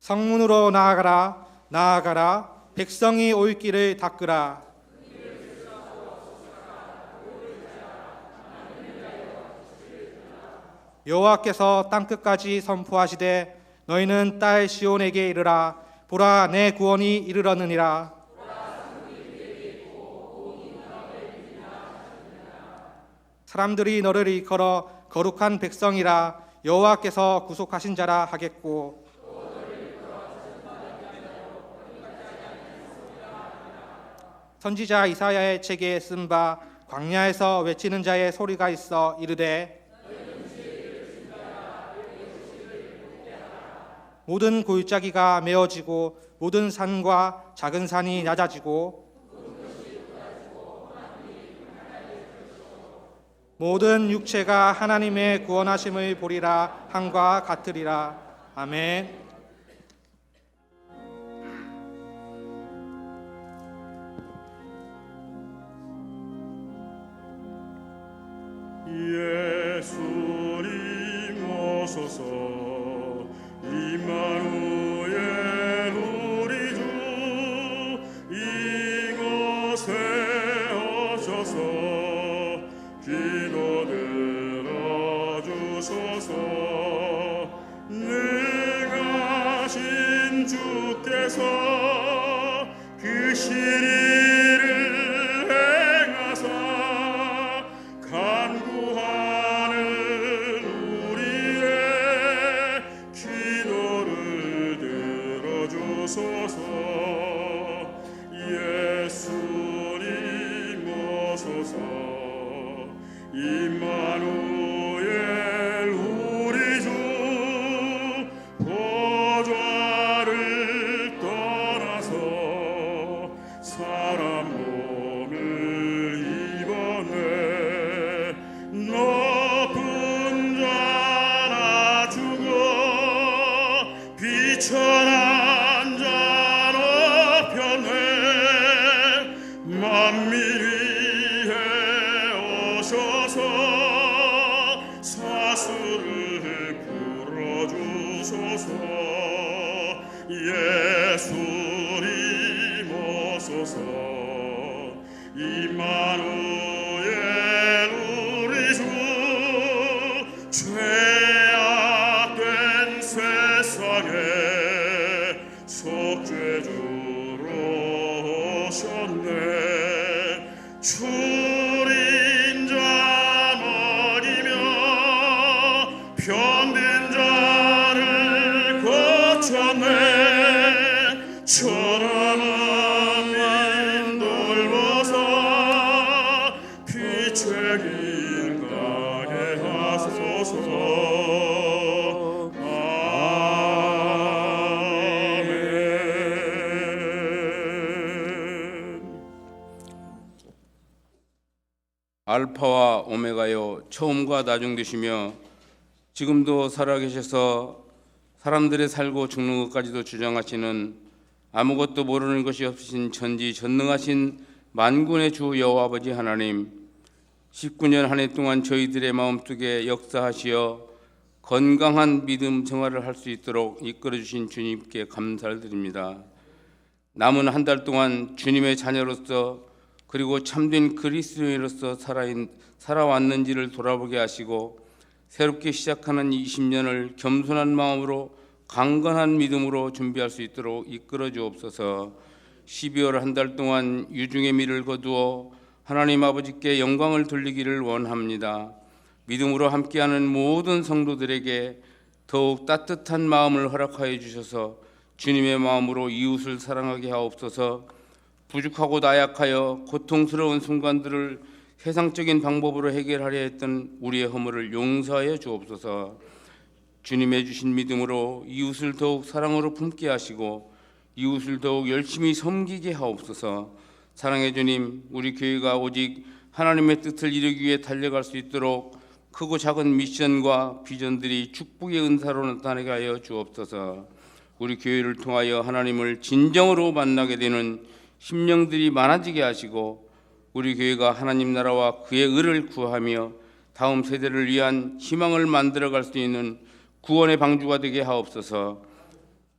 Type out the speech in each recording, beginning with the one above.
성문으로 나아가라, 나아가라. 백성이 올 길을 닦으라. 여호와께서 땅끝까지 선포하시되 너희는 딸 시온에게 이르라. 보라, 내 구원이 이르렀느니라. 사람들이 너를 일컬어 거룩한 백성이라, 여호와께서 구속하신 자라 하겠고, 선지자 이사야의 책에 쓴 바 광야에서 외치는 자의 소리가 있어 이르되 모든 골짜기가 메어지고 모든 산과 작은 산이 낮아지고 모든 육체가 하나님의 구원하심을 보리라 함과 같으리라. 아멘. 예수님 오소서. 임마누엘 우리 주 이곳에 오셔서 기도 들어주소서. 능하신 주께서 그 시리를 행하사 간구하는 우리의 기도를 들어주소서. 예수님 오소서. 임마누엘 우리 주 보좌를 떠나서 사람 몸을 입었네. 높은 자나 죽어 비천한 자 높였네. 만민 위에 오셔서 사슬을 풀어주소서. 예수님 오소서. 임마누엘 우리 주 죄악된 세상에 속죄주로 오셨네. 줄인 자 먹이며 병든 자를 고쳤네. 천하만 민 돌보사 피책임 가게 하소서. 알파와 오메가요, 처음과 나중 되시며 지금도 살아계셔서 사람들의 살고 죽는 것까지도 주장하시는 아무것도 모르는 것이 없으신 전지전능하신 만군의 주 여호와 아버지 하나님, 19년 한 해 동안 저희들의 마음속에 역사하시어 건강한 믿음 생활을 할 수 있도록 이끌어주신 주님께 감사를 드립니다. 남은 한 달 동안 주님의 자녀로서 그리고 참된 그리스도인으로서 살아왔는지를 돌아보게 하시고 새롭게 시작하는 20년을 겸손한 마음으로 강건한 믿음으로 준비할 수 있도록 이끌어 주옵소서. 12월 한 달 동안 유중의 미를 거두어 하나님 아버지께 영광을 돌리기를 원합니다. 믿음으로 함께하는 모든 성도들에게 더욱 따뜻한 마음을 허락하여 주셔서 주님의 마음으로 이웃을 사랑하게 하옵소서. 부족하고 나약하여 고통스러운 순간들을 세상적인 방법으로 해결하려 했던 우리의 허물을 용서하여 주옵소서. 주님의 주신 믿음으로 이웃을 더욱 사랑으로 품게 하시고 이웃을 더욱 열심히 섬기게 하옵소서. 사랑의 주님, 우리 교회가 오직 하나님의 뜻을 이루기 위해 달려갈 수 있도록 크고 작은 미션과 비전들이 축복의 은사로 나타나게 하여 주옵소서. 우리 교회를 통하여 하나님을 진정으로 만나게 되는 심령들이 많아지게 하시고 우리 교회가 하나님 나라와 그의 의를 구하며 다음 세대를 위한 희망을 만들어갈 수 있는 구원의 방주가 되게 하옵소서.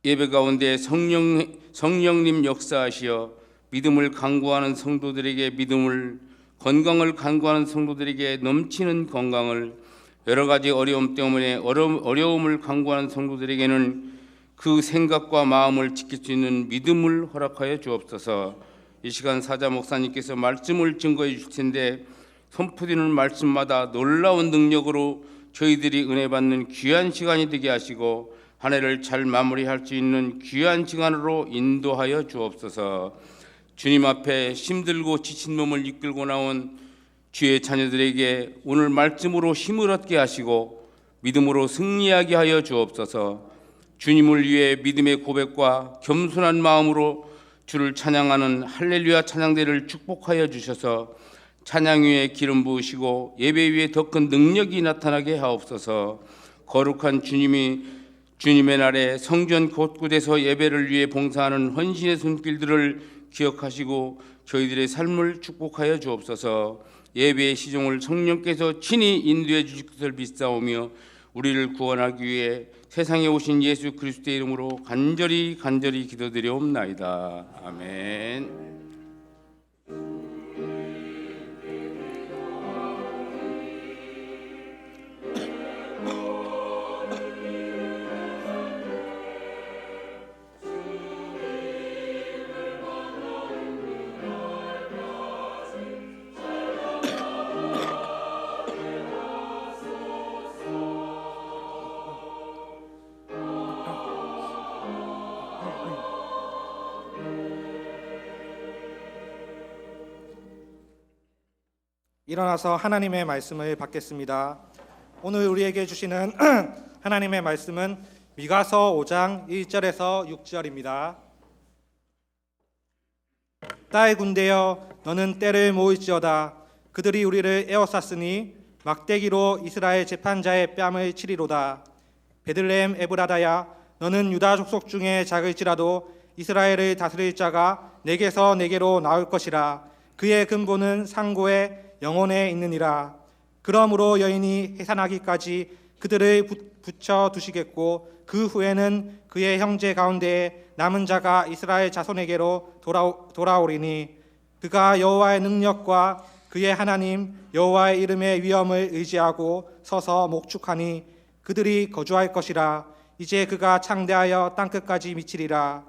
예배 가운데 성령님 역사하시어 믿음을 간구하는 성도들에게 믿음을, 건강을 간구하는 성도들에게 넘치는 건강을, 여러 가지 어려움 때문에 어려움을 간구하는 성도들에게는 그 생각과 마음을 지킬 수 있는 믿음을 허락하여 주옵소서. 이 시간 사자 목사님께서 말씀을 증거해 주실 텐데 선포되는 말씀마다 놀라운 능력으로 저희들이 은혜 받는 귀한 시간이 되게 하시고 한 해를 잘 마무리할 수 있는 귀한 시간으로 인도하여 주옵소서. 주님 앞에 힘들고 지친 몸을 이끌고 나온 주의 자녀들에게 오늘 말씀으로 힘을 얻게 하시고 믿음으로 승리하게 하여 주옵소서. 주님을 위해 믿음의 고백과 겸손한 마음으로 주를 찬양하는 할렐루야 찬양대를 축복하여 주셔서 찬양 위에 기름 부으시고 예배 위에 더 큰 능력이 나타나게 하옵소서. 거룩한 주님의 날에 성전 곳곳에서 예배를 위해 봉사하는 헌신의 손길들을 기억하시고 저희들의 삶을 축복하여 주옵소서. 예배의 시종을 성령께서 친히 인도해 주실 것을 믿사오며 우리를 구원하기 위해 세상에 오신 예수 그리스도의 이름으로 간절히 기도드리옵나이다. 아멘. 일어나서 하나님의 말씀을 받겠습니다. 오늘 우리에게 주시는 하나님의 말씀은 미가서 5장 1절에서 6절입니다. 딸 군대여 너는 때를 모을지어다. 그들이 우리를 에워쌌으니 막대기로 이스라엘 재판자의 뺨을 치리로다. 베들레헴 에브라다야 너는 유다 족속 중에 작을지라도 이스라엘을 다스릴 자가 내게서 내게로 나올 것이라. 그의 근본은 상고의 영혼에 있느니라. 그러므로 여인이 해산하기까지 그들을 붙여 두시겠고 그 후에는 그의 형제 가운데에 남은 자가 이스라엘 자손에게로 돌아오리니 그가 여호와의 능력과 그의 하나님 여호와의 이름의 위엄을 의지하고 서서 목축하니 그들이 거주할 것이라. 이제 그가 창대하여 땅끝까지 미치리라.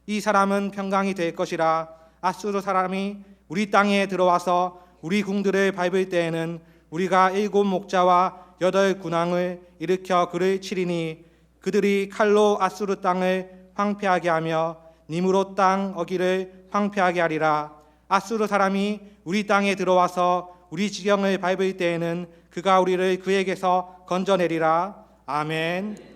이 사람은 평강이 될 것이라. 아수르 사람이 우리 땅에 들어와서 우리 궁들을 밟을 때에는 우리가 7 목자와 8 군왕을 일으켜 그를 치리니 그들이 칼로 아수르 땅을 황폐하게 하며 니므롯 땅 어기를 황폐하게 하리라. 아수르 사람이 우리 땅에 들어와서 우리 지경을 밟을 때에는 그가 우리를 그에게서 건져내리라. 아멘.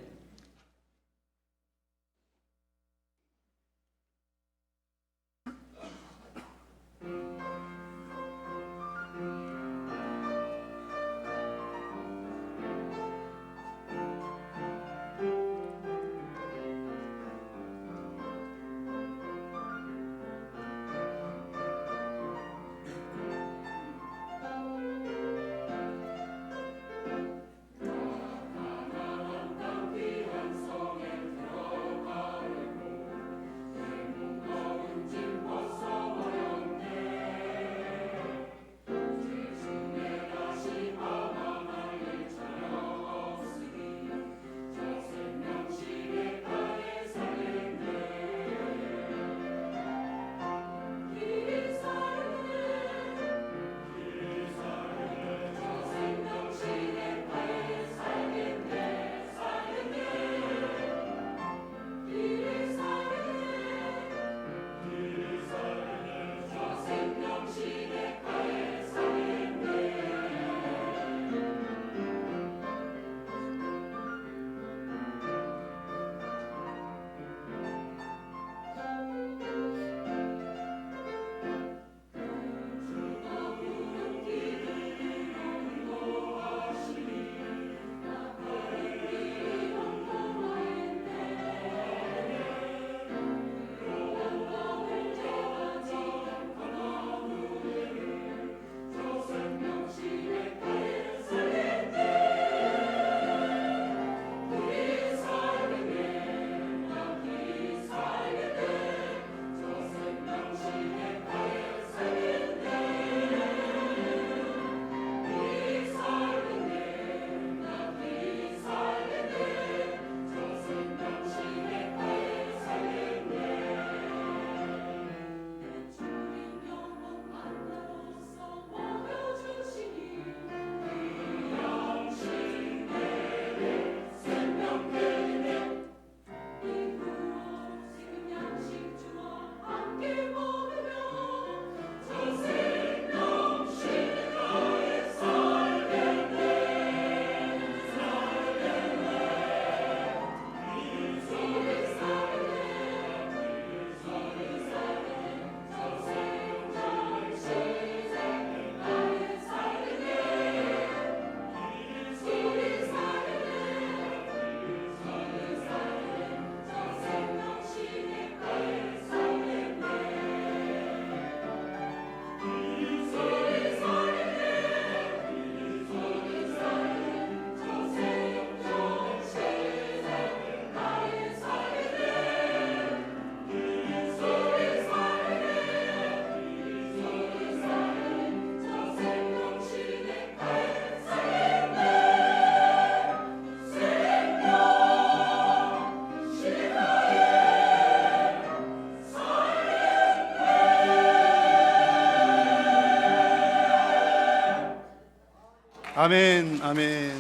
아멘, 아멘.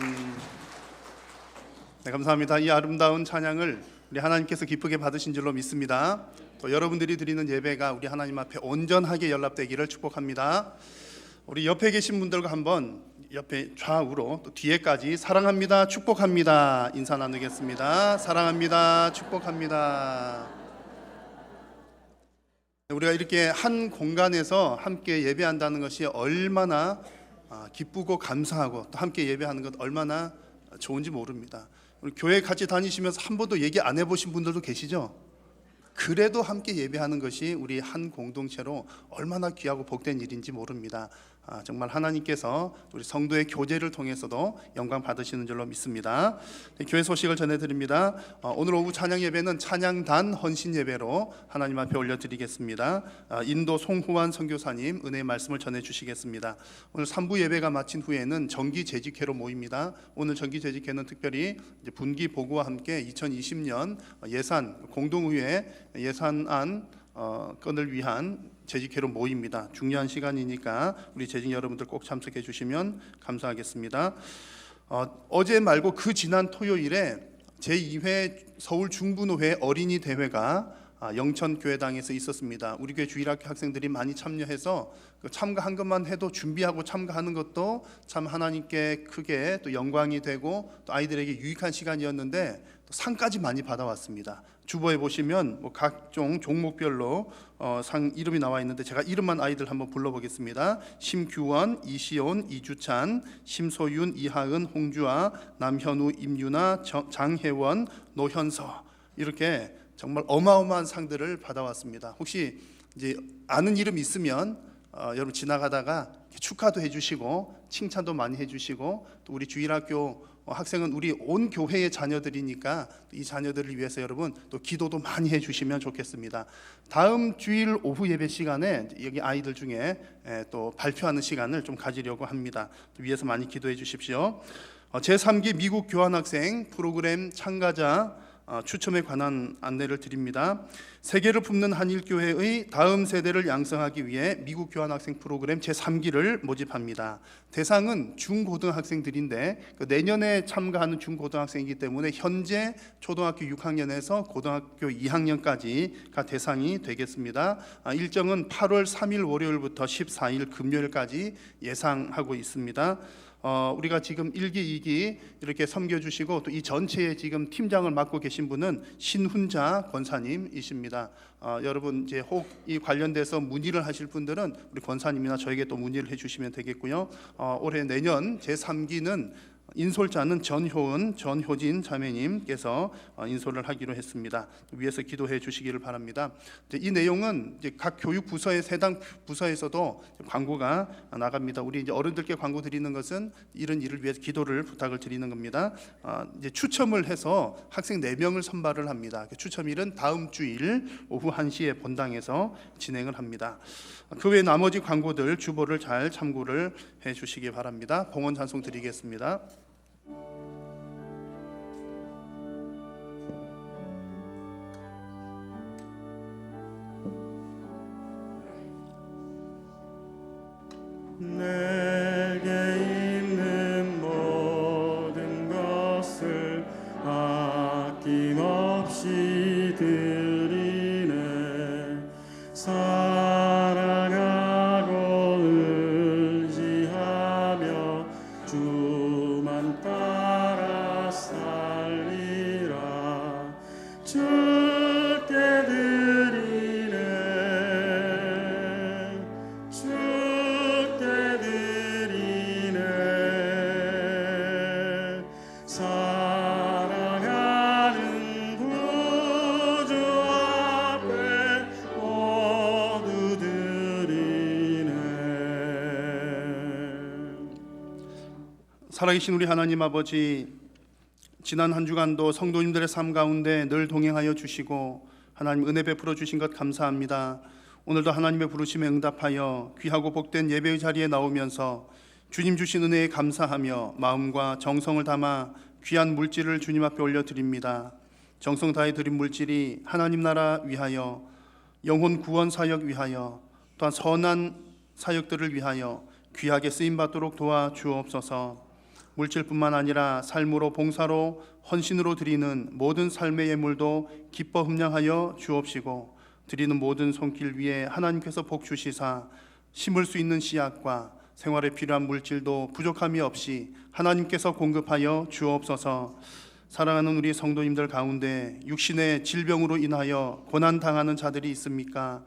네, 감사합니다. 이 아름다운 찬양을 우리 하나님께서 기쁘게 받으신 줄로 믿습니다. 또 여러분들이 드리는 예배가 우리 하나님 앞에 온전하게 연락되기를 축복합니다. 우리 옆에 계신 분들과 한번 옆에 좌우로 또 뒤에까지 사랑합니다, 축복합니다 인사 나누겠습니다. 사랑합니다, 축복합니다. 우리가 이렇게 한 공간에서 함께 예배한다는 것이 얼마나 기쁘고 감사하고 또 함께 예배하는 것 얼마나 좋은지 모릅니다. 우리 교회 같이 다니시면서 한 번도 얘기 안 해보신 분들도 계시죠? 그래도 함께 예배하는 것이 우리 한 공동체로 얼마나 귀하고 복된 일인지 모릅니다. 정말 하나님께서 우리 성도의 교제를 통해서도 영광 받으시는 줄로 믿습니다. 교회 소식을 전해드립니다. 오늘 오후 찬양 예배는 찬양단 헌신 예배로 하나님 앞에 올려드리겠습니다. 인도 송후환 선교사님 은혜의 말씀을 전해주시겠습니다. 오늘 3부 예배가 마친 후에는 정기 재직회로 모입니다. 오늘 정기 재직회는 특별히 분기 보고와 함께 2020년 예산 공동의회 예산안 건을 위한 재직회로 모입니다. 중요한 시간이니까 우리 재직 여러분들 꼭 참석해 주시면 감사하겠습니다. 어제 말고 그 지난 토요일에 제2회 서울 중부노회 어린이 대회가 영천교회당에서 있었습니다. 우리 교회 주일학교 학생들이 많이 참여해서 참가한 것만 해도 준비하고 참가하는 것도 참 하나님께 크게 또 영광이 되고 또 아이들에게 유익한 시간이었는데 또 상까지 많이 받아왔습니다. 주보에 보시면 각종 종목별로 상 이름이 나와 있는데 제가 이름만 아이들 한번 불러보겠습니다. 심규원, 이시온, 이주찬, 심소윤, 이하은, 홍주아, 남현우, 임유나, 장혜원, 노현서 이렇게 정말 어마어마한 상들을 받아왔습니다. 혹시 이제 아는 이름 있으면 여러분 지나가다가 축하도 해주시고 칭찬도 많이 해주시고 또 우리 주일학교 학생은 우리 온 교회의 자녀들이니까 이 자녀들을 위해서 여러분 또 기도도 많이 해주시면 좋겠습니다. 다음 주일 오후 예배 시간에 여기 아이들 중에 또 발표하는 시간을 좀 가지려고 합니다. 위해서 많이 기도해 주십시오. 제3기 미국 교환학생 프로그램 참가자 추첨에 관한 안내를 드립니다. 세계를 품는 한일교회의 다음 세대를 양성하기 위해 미국 교환학생 프로그램 제3기를 모집합니다. 대상은 중고등학생들인데 내년에 참가하는 중고등학생이기 때문에 현재 초등학교 6학년에서 고등학교 2학년까지가 대상이 되겠습니다. 일정은 8월 3일 월요일부터 14일 금요일까지 예상하고 있습니다. 우리가 지금 1기, 2기 이렇게 섬겨주시고 또 이 전체에 지금 팀장을 맡고 계신 분은 신훈자 권사님이십니다. 여러분 이제 혹 이 관련돼서 문의를 하실 분들은 우리 권사님이나 저에게 또 문의를 해주시면 되겠고요. 올해 내년 제3기는 인솔자는 전효은, 전효진 자매님께서 인솔을 하기로 했습니다. 위에서 기도해 주시기를 바랍니다. 이 내용은 이제 각 교육 부서의 해당 부서에서도 광고가 나갑니다. 우리 이제 어른들께 광고 드리는 것은 이런 일을 위해서 기도를 부탁을 드리는 겁니다. 이제 추첨을 해서 학생 4명을 선발을 합니다. 추첨일은 다음 주일 오후 1시에 본당에서 진행을 합니다. 그 외 나머지 광고들 주보를 잘 참고를 해 주시기 바랍니다. 봉헌 찬송 드리겠습니다. 내게 있는 모든 것을 아낌없이 드리네. 사랑하고 의지하며 주만 따라 살리라. 주께 드리네. 주께 드리네. 사랑하는 구주 앞에 모두 드리네. 살아계신 우리 하나님 아버지, 지난 한 주간도 성도님들의 삶 가운데 늘 동행하여 주시고 하나님 은혜 베풀어 주신 것 감사합니다. 오늘도 하나님의 부르심에 응답하여 귀하고 복된 예배의 자리에 나오면서 주님 주신 은혜에 감사하며 마음과 정성을 담아 귀한 물질을 주님 앞에 올려드립니다. 정성 다해 드린 물질이 하나님 나라 위하여, 영혼 구원 사역 위하여, 또한 선한 사역들을 위하여 귀하게 쓰임받도록 도와주옵소서. 물질뿐만 아니라 삶으로 봉사로 헌신으로 드리는 모든 삶의 예물도 기뻐 흠량하여 주옵시고 드리는 모든 손길 위에 하나님께서 복 주시사 심을 수 있는 씨앗과 생활에 필요한 물질도 부족함이 없이 하나님께서 공급하여 주옵소서. 사랑하는 우리 성도님들 가운데 육신의 질병으로 인하여 고난당하는 자들이 있습니까?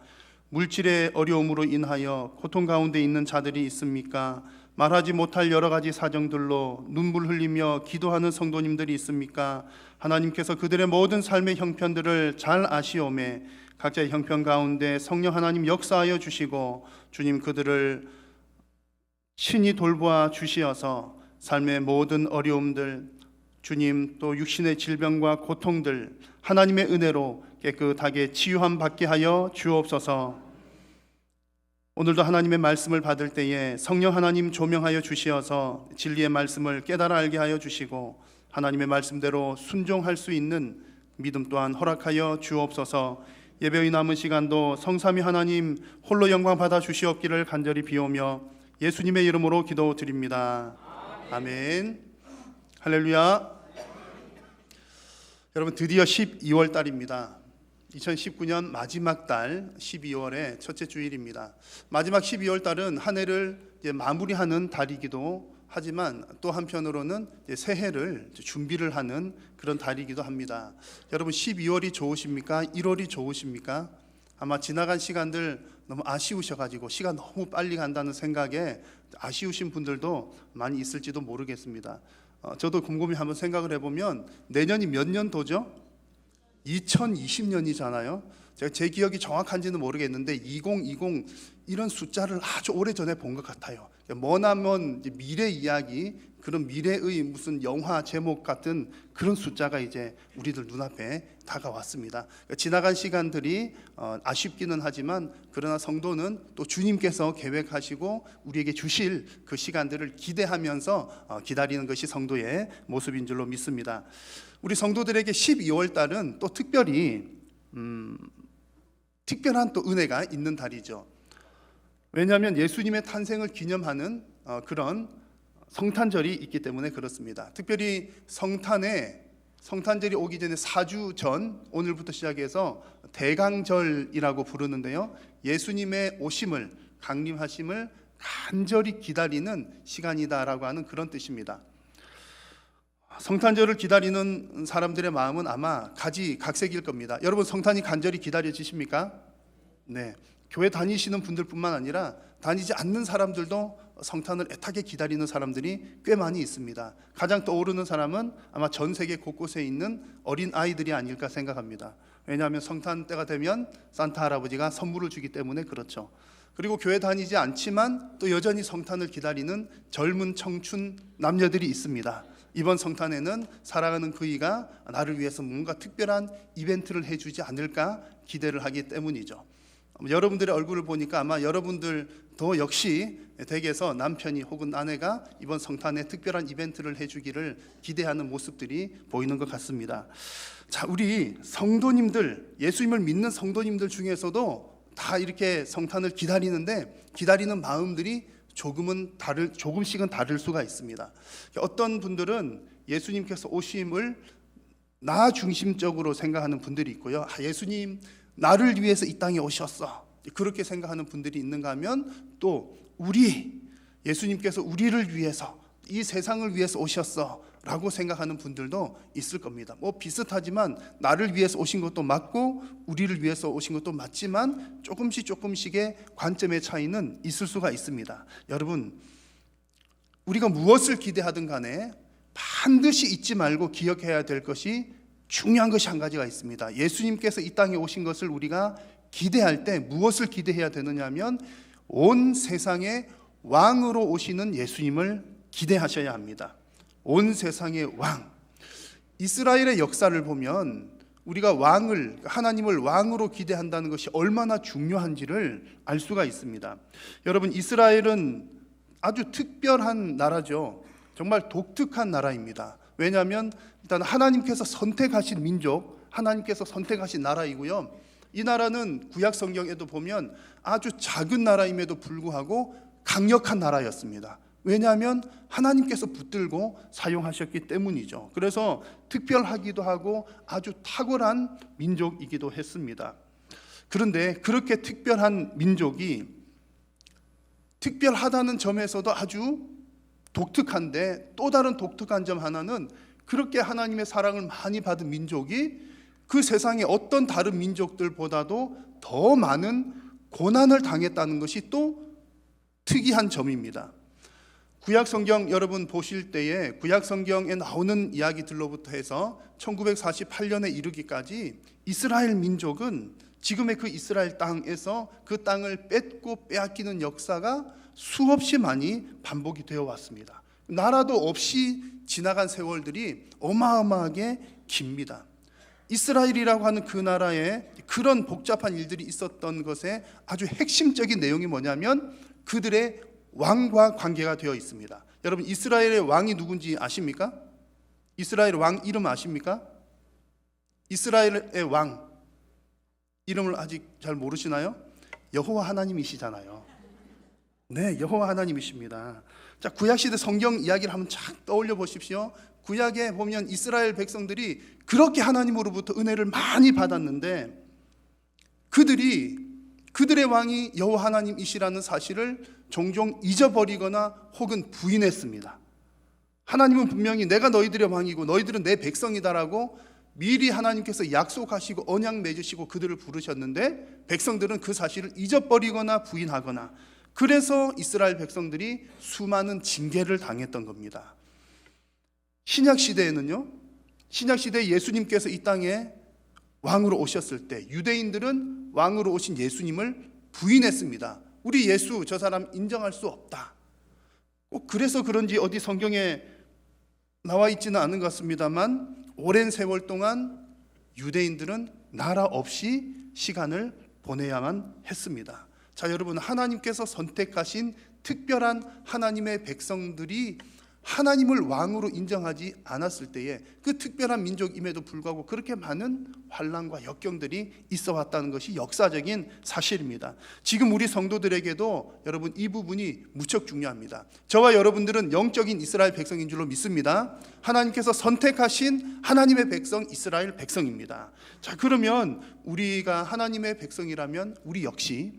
물질의 어려움으로 인하여 고통 가운데 있는 자들이 있습니까? 말하지 못할 여러 가지 사정들로 눈물 흘리며 기도하는 성도님들이 있습니까? 하나님께서 그들의 모든 삶의 형편들을 잘 아시오매 각자의 형편 가운데 성령 하나님 역사하여 주시고 주님 그들을 친히 돌보아 주시어서 삶의 모든 어려움들 주님 또 육신의 질병과 고통들 하나님의 은혜로 깨끗하게 치유함 받게 하여 주옵소서. 오늘도 하나님의 말씀을 받을 때에 성령 하나님 조명하여 주시어서 진리의 말씀을 깨달아 알게 하여 주시고 하나님의 말씀대로 순종할 수 있는 믿음 또한 허락하여 주옵소서. 예배의 남은 시간도 성삼위 하나님 홀로 영광 받아 주시옵기를 간절히 비오며 예수님의 이름으로 기도드립니다. 아멘. 할렐루야. 여러분 드디어 12월 달입니다. 2019년 마지막 달 12월의 첫째 주일입니다. 마지막 12월 달은 한 해를 이제 마무리하는 달이기도 하지만 또 한편으로는 이제 새해를 준비를 하는 그런 달이기도 합니다. 여러분 12월이 좋으십니까? 1월이 좋으십니까? 아마 지나간 시간들 너무 아쉬우셔가지고 시간 너무 빨리 간다는 생각에 아쉬우신 분들도 많이 있을지도 모르겠습니다. 저도 곰곰이 한번 생각을 해보면 내년이 몇 년도죠? 2020년이잖아요. 제가 제 기억이 정확한지는 모르겠는데 2020 이런 숫자를 아주 오래전에 본 것 같아요. 머나먼 미래 이야기, 그런 미래의 무슨 영화 제목 같은 그런 숫자가 이제 우리들 눈앞에 다가왔습니다. 지나간 시간들이 아쉽기는 하지만 그러나 성도는 또 주님께서 계획하시고 우리에게 주실 그 시간들을 기대하면서 기다리는 것이 성도의 모습인 줄로 믿습니다. 우리 성도들에게 12월 달은 또 특별히 특별한 또 은혜가 있는 달이죠. 왜냐하면 예수님의 탄생을 기념하는 그런 성탄절이 있기 때문에 그렇습니다. 특별히 성탄절이 오기 전에 4주 전, 오늘부터 시작해서 대강절이라고 부르는데요. 예수님의 오심을, 강림하심을 간절히 기다리는 시간이다라고 하는 그런 뜻입니다. 성탄절을 기다리는 사람들의 마음은 아마 가지각색일 겁니다. 여러분 성탄이 간절히 기다려지십니까? 네. 교회 다니시는 분들뿐만 아니라 다니지 않는 사람들도 성탄을 애타게 기다리는 사람들이 꽤 많이 있습니다. 가장 떠오르는 사람은 아마 전 세계 곳곳에 있는 어린 아이들이 아닐까 생각합니다. 왜냐하면 성탄 때가 되면 산타 할아버지가 선물을 주기 때문에 그렇죠. 그리고 교회 다니지 않지만 또 여전히 성탄을 기다리는 젊은 청춘 남녀들이 있습니다. 이번 성탄에는 사랑하는 그이가 나를 위해서 뭔가 특별한 이벤트를 해주지 않을까 기대를 하기 때문이죠. 여러분들의 얼굴을 보니까 아마 여러분들도 역시 댁에서 남편이 혹은 아내가 이번 성탄에 특별한 이벤트를 해주기를 기대하는 모습들이 보이는 것 같습니다. 자, 우리 성도님들, 예수님을 믿는 성도님들 중에서도 다 이렇게 성탄을 기다리는데 기다리는 마음들이 조금씩은 다를 수가 있습니다. 어떤 분들은 예수님께서 오심을 나 중심적으로 생각하는 분들이 있고요. 예수님 나를 위해서 이 땅에 오셨어, 그렇게 생각하는 분들이 있는가 하면 또 예수님께서 우리를 위해서 이 세상을 위해서 오셨어 라고 생각하는 분들도 있을 겁니다. 비슷하지만 나를 위해서 오신 것도 맞고 우리를 위해서 오신 것도 맞지만 조금씩의 관점의 차이는 있을 수가 있습니다. 여러분, 우리가 무엇을 기대하든 간에 반드시 잊지 말고 기억해야 될 것이 중요한 것이 한 가지가 있습니다. 예수님께서 이 땅에 오신 것을 우리가 기대할 때 무엇을 기대해야 되느냐 하면 온 세상의 왕으로 오시는 예수님을 기대하셔야 합니다. 온 세상의 왕. 이스라엘의 역사를 보면 우리가 하나님을 왕으로 기대한다는 것이 얼마나 중요한지를 알 수가 있습니다. 여러분, 이스라엘은 아주 특별한 나라죠. 정말 독특한 나라입니다. 왜냐하면 일단 하나님께서 선택하신 민족, 하나님께서 선택하신 나라이고요. 이 나라는 구약 성경에도 보면 아주 작은 나라임에도 불구하고 강력한 나라였습니다. 왜냐하면 하나님께서 붙들고 사용하셨기 때문이죠. 그래서 특별하기도 하고 아주 탁월한 민족이기도 했습니다. 그런데 그렇게 특별한 민족이 특별하다는 점에서도 아주 독특한데, 또 다른 독특한 점 하나는 그렇게 하나님의 사랑을 많이 받은 민족이 그 세상의 어떤 다른 민족들보다도 더 많은 고난을 당했다는 것이 또 특이한 점입니다. 구약 성경 여러분 보실 때에 구약 성경에 나오는 이야기들로부터 해서 1948년에 이르기까지 이스라엘 민족은 지금의 그 이스라엘 땅에서 그 땅을 뺏고 빼앗기는 역사가 수없이 많이 반복이 되어 왔습니다. 나라도 없이 지나간 세월들이 어마어마하게 깁니다. 이스라엘이라고 하는 그 나라에 그런 복잡한 일들이 있었던 것에 아주 핵심적인 내용이 뭐냐면 그들의 왕과 관계가 되어 있습니다. 여러분, 이스라엘의 왕이 누군지 아십니까? 이스라엘 왕 이름 아십니까? 이스라엘의 왕 이름을 아직 잘 모르시나요? 여호와 하나님이시잖아요. 네, 여호와 하나님이십니다. 자, 구약시대 성경 이야기를 한번 착 떠올려 보십시오. 구약에 보면 이스라엘 백성들이 그렇게 하나님으로부터 은혜를 많이 받았는데 그들의 왕이 여호와 하나님이시라는 사실을 종종 잊어버리거나 혹은 부인했습니다. 하나님은 분명히 내가 너희들의 왕이고 너희들은 내 백성이다라고 미리 하나님께서 약속하시고 언약 맺으시고 그들을 부르셨는데 백성들은 그 사실을 잊어버리거나 부인하거나, 그래서 이스라엘 백성들이 수많은 징계를 당했던 겁니다. 신약시대에는요, 신약시대에 예수님께서 이 땅에 왕으로 오셨을 때 유대인들은 왕으로 오신 예수님을 부인했습니다. 우리 예수 저 사람 인정할 수 없다. 꼭 그래서 그런지 어디 성경에 나와 있지는 않은 것 같습니다만 오랜 세월 동안 유대인들은 나라 없이 시간을 보내야만 했습니다. 자, 여러분, 하나님께서 선택하신 특별한 하나님의 백성들이 하나님을 왕으로 인정하지 않았을 때에 그 특별한 민족임에도 불구하고 그렇게 많은 환난과 역경들이 있어 왔다는 것이 역사적인 사실입니다. 지금 우리 성도들에게도 여러분 이 부분이 무척 중요합니다. 저와 여러분들은 영적인 이스라엘 백성인 줄로 믿습니다. 하나님께서 선택하신 하나님의 백성, 이스라엘 백성입니다. 자, 그러면 우리가 하나님의 백성이라면 우리 역시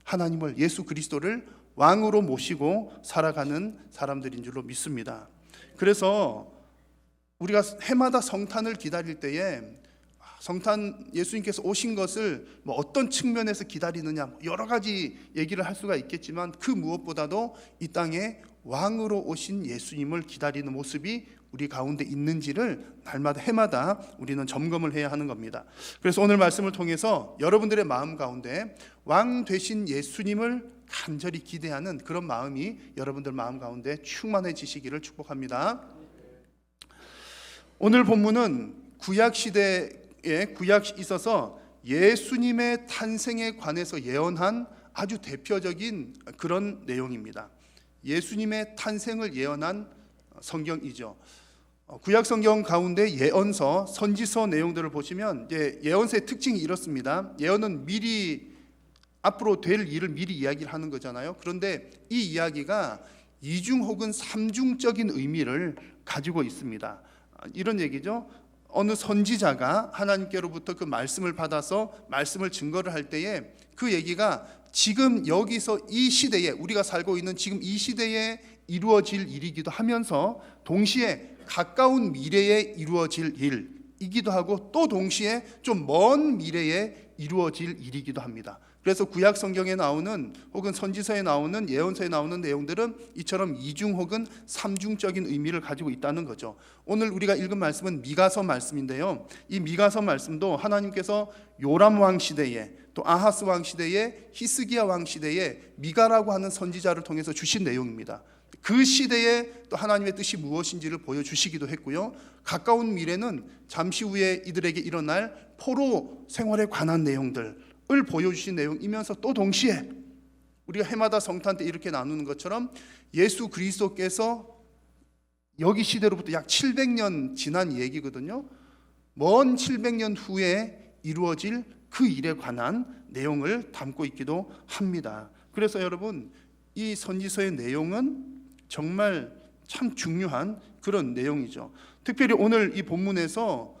하나님을, 예수 그리스도를 왕으로 모시고 살아가는 사람들인 줄로 믿습니다. 그래서 우리가 해마다 성탄을 기다릴 때에 성탄 예수님께서 오신 것을 뭐 어떤 측면에서 기다리느냐 여러 가지 얘기를 할 수가 있겠지만 그 무엇보다도 이 땅에 왕으로 오신 예수님을 기다리는 모습이 우리 가운데 있는지를 날마다 해마다 우리는 점검을 해야 하는 겁니다. 그래서 오늘 말씀을 통해서 여러분들의 마음 가운데 왕 되신 예수님을 간절히 기대하는 그런 마음이 여러분들 마음 가운데 충만해지시기를 축복합니다. 오늘 본문은 구약시대에 구약 있어서 예수님의 탄생에 관해서 예언한 아주 대표적인 그런 내용입니다. 예수님의 탄생을 예언한 성경이죠. 구약 성경 가운데 예언서, 선지서 내용들을 보시면 이제 예언서의 특징이 이렇습니다. 예언은 미리 앞으로 될 일을 미리 이야기를 하는 거잖아요. 그런데 이 이야기가 이중 혹은 삼중적인 의미를 가지고 있습니다. 이런 얘기죠. 어느 선지자가 하나님께로부터 그 말씀을 받아서 말씀을 증거를 할 때에 그 얘기가 지금 여기서 이 시대에 우리가 살고 있는 지금 이 시대에 이루어질 일이기도 하면서 동시에 가까운 미래에 이루어질 일이기도 하고 또 동시에 좀 먼 미래에 이루어질 일이기도 합니다. 그래서 구약 성경에 나오는 혹은 선지서에 나오는 예언서에 나오는 내용들은 이처럼 이중 혹은 삼중적인 의미를 가지고 있다는 거죠. 오늘 우리가 읽은 말씀은 미가서 말씀인데요. 이 미가서 말씀도 하나님께서 요람 왕 시대에 또 아하스 왕 시대에 히스기야 왕 시대에 미가라고 하는 선지자를 통해서 주신 내용입니다. 그 시대에 또 하나님의 뜻이 무엇인지를 보여주시기도 했고요. 가까운 미래는 잠시 후에 이들에게 일어날 포로 생활에 관한 내용들을 보여주신 내용이면서 또 동시에 우리가 해마다 성탄 때 이렇게 나누는 것처럼 예수 그리스도께서 여기 시대로부터 약 700년 지난 얘기거든요. 먼 700년 후에 이루어질 그 일에 관한 내용을 담고 있기도 합니다. 그래서 여러분 이 선지서의 내용은 정말 참 중요한 그런 내용이죠. 특별히 오늘 이 본문에서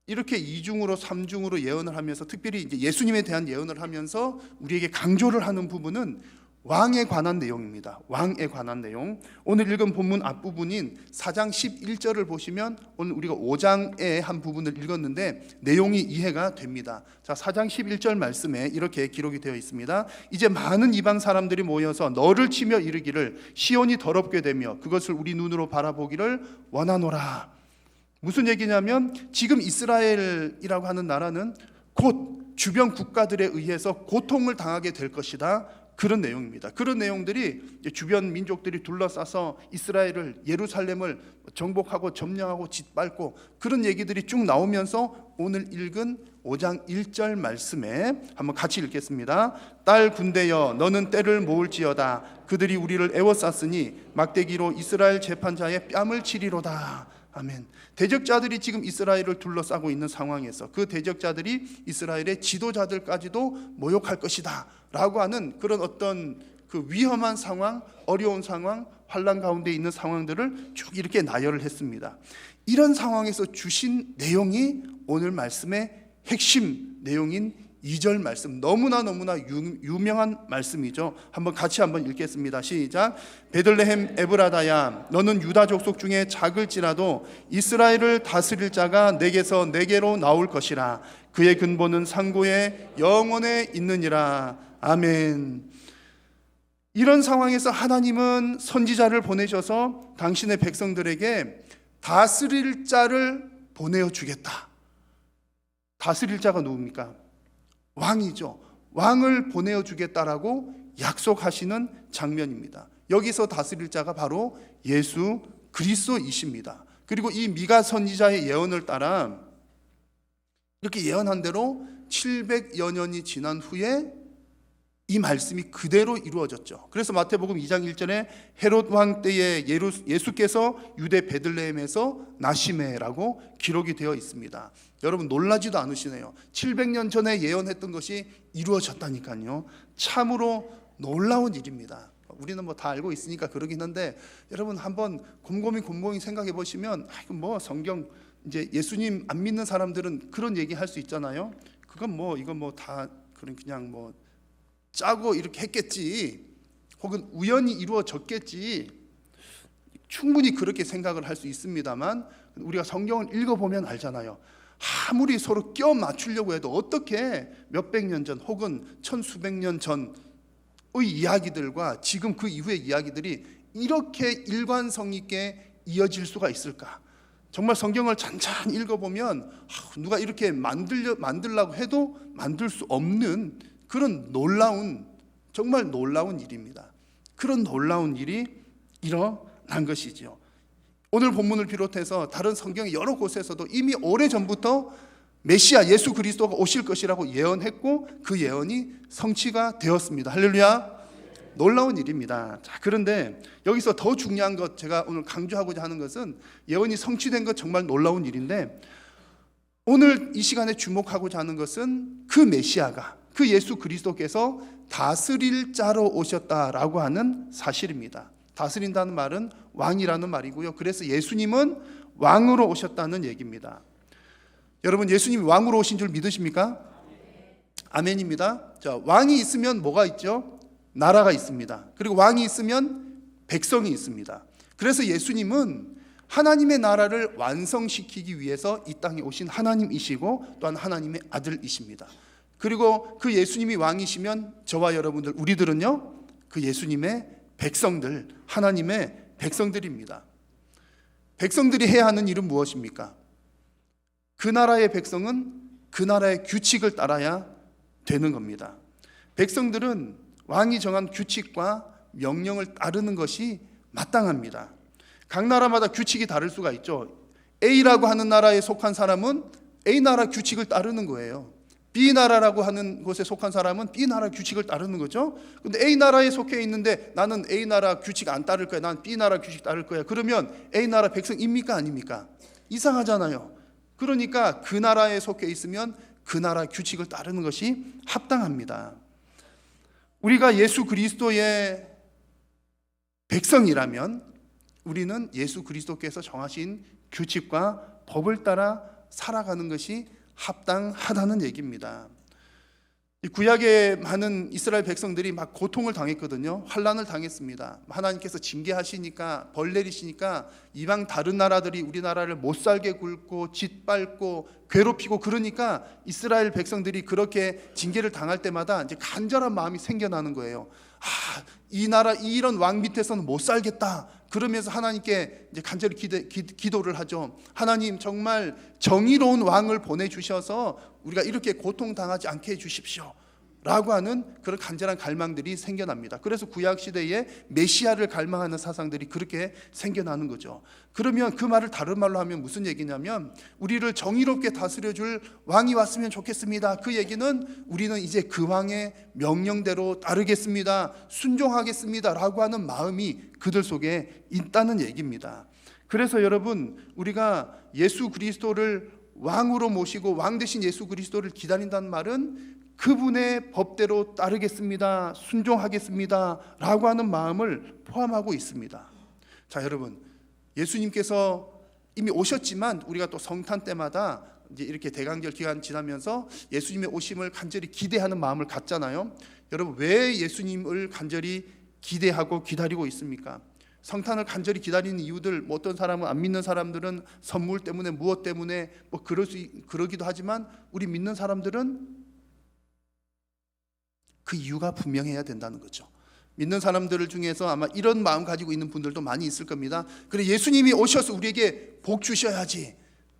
이렇게 이중으로 삼중으로 예언을 하면서 특별히 이제 예수님에 대한 예언을 하면서 우리에게 강조를 하는 부분은 왕에 관한 내용입니다. 왕에 관한 내용. 오늘 읽은 본문 앞부분인 4장 11절을 보시면 오늘 우리가 5장의 한 부분을 읽었는데 내용이 이해가 됩니다. 자, 4장 11절 말씀에 이렇게 기록이 되어 있습니다. 이제 많은 이방 사람들이 모여서 너를 치며 이르기를 시온이 더럽게 되며 그것을 우리 눈으로 바라보기를 원하노라. 무슨 얘기냐면 지금 이스라엘이라고 하는 나라는 곧 주변 국가들에 의해서 고통을 당하게 될 것이다. 그런 내용입니다. 그런 내용들이 주변 민족들이 둘러싸서 이스라엘을 예루살렘을 정복하고 점령하고 짓밟고 그런 얘기들이 쭉 나오면서 오늘 읽은 5장 1절 말씀에 한번 같이 읽겠습니다. 딸 군대여 너는 때를 모을지어다 그들이 우리를 애워쌌으니 막대기로 이스라엘 재판자의 뺨을 치리로다. 아멘. 대적자들이 지금 이스라엘을 둘러싸고 있는 상황에서 그 대적자들이 이스라엘의 지도자들까지도 모욕할 것이다 라고 하는 그런 어떤 그 위험한 상황, 어려운 상황, 환난 가운데 있는 상황들을 쭉 이렇게 나열을 했습니다. 이런 상황에서 주신 내용이 오늘 말씀의 핵심 내용인 2절 말씀, 너무나 유명한 말씀이죠. 같이 한번 읽겠습니다. 시작. 베들레헴 에브라다야 너는 유다 족속 중에 작을지라도 이스라엘을 다스릴 자가 내게서 내게로 나올 것이라. 그의 근본은 상고의 영원에 있느니라. 아멘. 이런 상황에서 하나님은 선지자를 보내셔서 당신의 백성들에게 다스릴 자를 보내어 주겠다. 다스릴 자가 누굽니까? 왕이죠. 왕을 보내어 주겠다라고 약속하시는 장면입니다. 여기서 다스릴 자가 바로 예수 그리스도이십니다. 그리고 이 미가 선지자의 예언을 따라 이렇게 예언한 대로 700여 년이 지난 후에 이 말씀이 그대로 이루어졌죠. 그래서 마태복음 2장 1절에 헤롯 왕 때에 예수께서 유대 베들레헴에서 나시매라고 기록이 되어 있습니다. 여러분 놀라지도 않으시네요. 700년 전에 예언했던 것이 이루어졌다니까요. 참으로 놀라운 일입니다. 우리는 뭐 다 알고 있으니까 그러긴 한데 여러분 한번 곰곰이 생각해 보시면 뭐 성경 이제 예수님 안 믿는 사람들은 그런 얘기 할 수 있잖아요. 그건 뭐 이건 뭐 다 그냥 뭐 짜고 이렇게 했겠지, 혹은 우연히 이루어졌겠지, 충분히 그렇게 생각을 할 수 있습니다만 우리가 성경을 읽어보면 알잖아요. 아무리 서로 껴 맞추려고 해도 어떻게 몇백 년 전 혹은 천수백 년 전의 이야기들과 지금 그 이후의 이야기들이 이렇게 일관성 있게 이어질 수가 있을까? 정말 성경을 찬찬히 읽어보면 누가 이렇게 만들려고 해도 만들 수 없는 그런 정말 놀라운 일입니다. 그런 놀라운 일이 일어난 것이죠. 오늘 본문을 비롯해서 다른 성경의 여러 곳에서도 이미 오래전부터 메시아 예수 그리스도가 오실 것이라고 예언했고 그 예언이 성취가 되었습니다. 할렐루야. 놀라운 일입니다. 자, 그런데 여기서 더 중요한 것, 제가 오늘 강조하고자 하는 것은 예언이 성취된 것 정말 놀라운 일인데 오늘 이 시간에 주목하고자 하는 것은 그 메시아가, 그 예수 그리스도께서 다스릴 자로 오셨다라고 하는 사실입니다. 다스린다는 말은 왕이라는 말이고요. 그래서 예수님은 왕으로 오셨다는 얘기입니다. 여러분 예수님이 왕으로 오신 줄 믿으십니까? 아멘입니다. 자, 왕이 있으면 뭐가 있죠? 나라가 있습니다. 그리고 왕이 있으면 백성이 있습니다. 그래서 예수님은 하나님의 나라를 완성시키기 위해서 이 땅에 오신 하나님이시고 또한 하나님의 아들이십니다. 그리고 그 예수님이 왕이시면 저와 여러분들, 우리들은요 그 예수님의 백성들, 하나님의 백성들입니다. 백성들이 해야 하는 일은 무엇입니까? 그 나라의 백성은 그 나라의 규칙을 따라야 되는 겁니다. 백성들은 왕이 정한 규칙과 명령을 따르는 것이 마땅합니다. 각 나라마다 규칙이 다를 수가 있죠. A라고 하는 나라에 속한 사람은 A 나라 규칙을 따르는 거예요. B 나라라고 하는 곳에 속한 사람은 B 나라 규칙을 따르는 거죠. 근데 A 나라에 속해 있는데 나는 A 나라 규칙 안 따를 거야, 난 B 나라 규칙 따를 거야, 그러면 A 나라 백성입니까 아닙니까? 이상하잖아요. 그러니까 그 나라에 속해 있으면 그 나라 규칙을 따르는 것이 합당합니다. 우리가 예수 그리스도의 백성이라면 우리는 예수 그리스도께서 정하신 규칙과 법을 따라 살아가는 것이 합당하다는 얘기입니다. 이 구약의 많은 이스라엘 백성들이 막 고통을 당했거든요. 환난을 당했습니다. 하나님께서 징계하시니까, 벌 내리시니까 이방 다른 나라들이 우리나라를 못 살게 굴고 짓밟고 괴롭히고, 그러니까 이스라엘 백성들이 그렇게 징계를 당할 때마다 이제 간절한 마음이 생겨나는 거예요. 이 나라 이런 왕 밑에서는 못 살겠다. 그러면서 하나님께 이제 간절히 기도를 하죠. 하나님, 정말 정의로운 왕을 보내주셔서 우리가 이렇게 고통당하지 않게 해주십시오 라고 하는 그런 간절한 갈망들이 생겨납니다. 그래서 구약시대에 메시아를 갈망하는 사상들이 그렇게 생겨나는 거죠. 그러면 그 말을 다른 말로 하면 무슨 얘기냐면, 우리를 정의롭게 다스려줄 왕이 왔으면 좋겠습니다. 그 얘기는 우리는 이제 그 왕의 명령대로 따르겠습니다, 순종하겠습니다 라고 하는 마음이 그들 속에 있다는 얘기입니다. 그래서 여러분, 우리가 예수 그리스도를 왕으로 모시고 왕 대신 예수 그리스도를 기다린다는 말은 그분의 법대로 따르겠습니다, 순종하겠습니다 라고 하는 마음을 포함하고 있습니다. 자, 여러분, 예수님께서 이미 오셨지만 우리가 또 성탄 때마다 이제 이렇게 대강절 기간 지나면서 예수님의 오심을 간절히 기대하는 마음을 갖잖아요. 여러분, 왜 예수님을 간절히 기대하고 기다리고 있습니까? 성탄을 간절히 기다리는 이유들, 뭐 어떤 사람은, 안 믿는 사람들은 선물 때문에, 무엇 때문에 뭐 그러기도 하지만, 우리 믿는 사람들은 그 이유가 분명해야 된다는 거죠. 믿는 사람들 중에서 아마 이런 마음 가지고 있는 분들도 많이 있을 겁니다. 그래, 예수님이 오셔서 우리에게 복 주셔야지,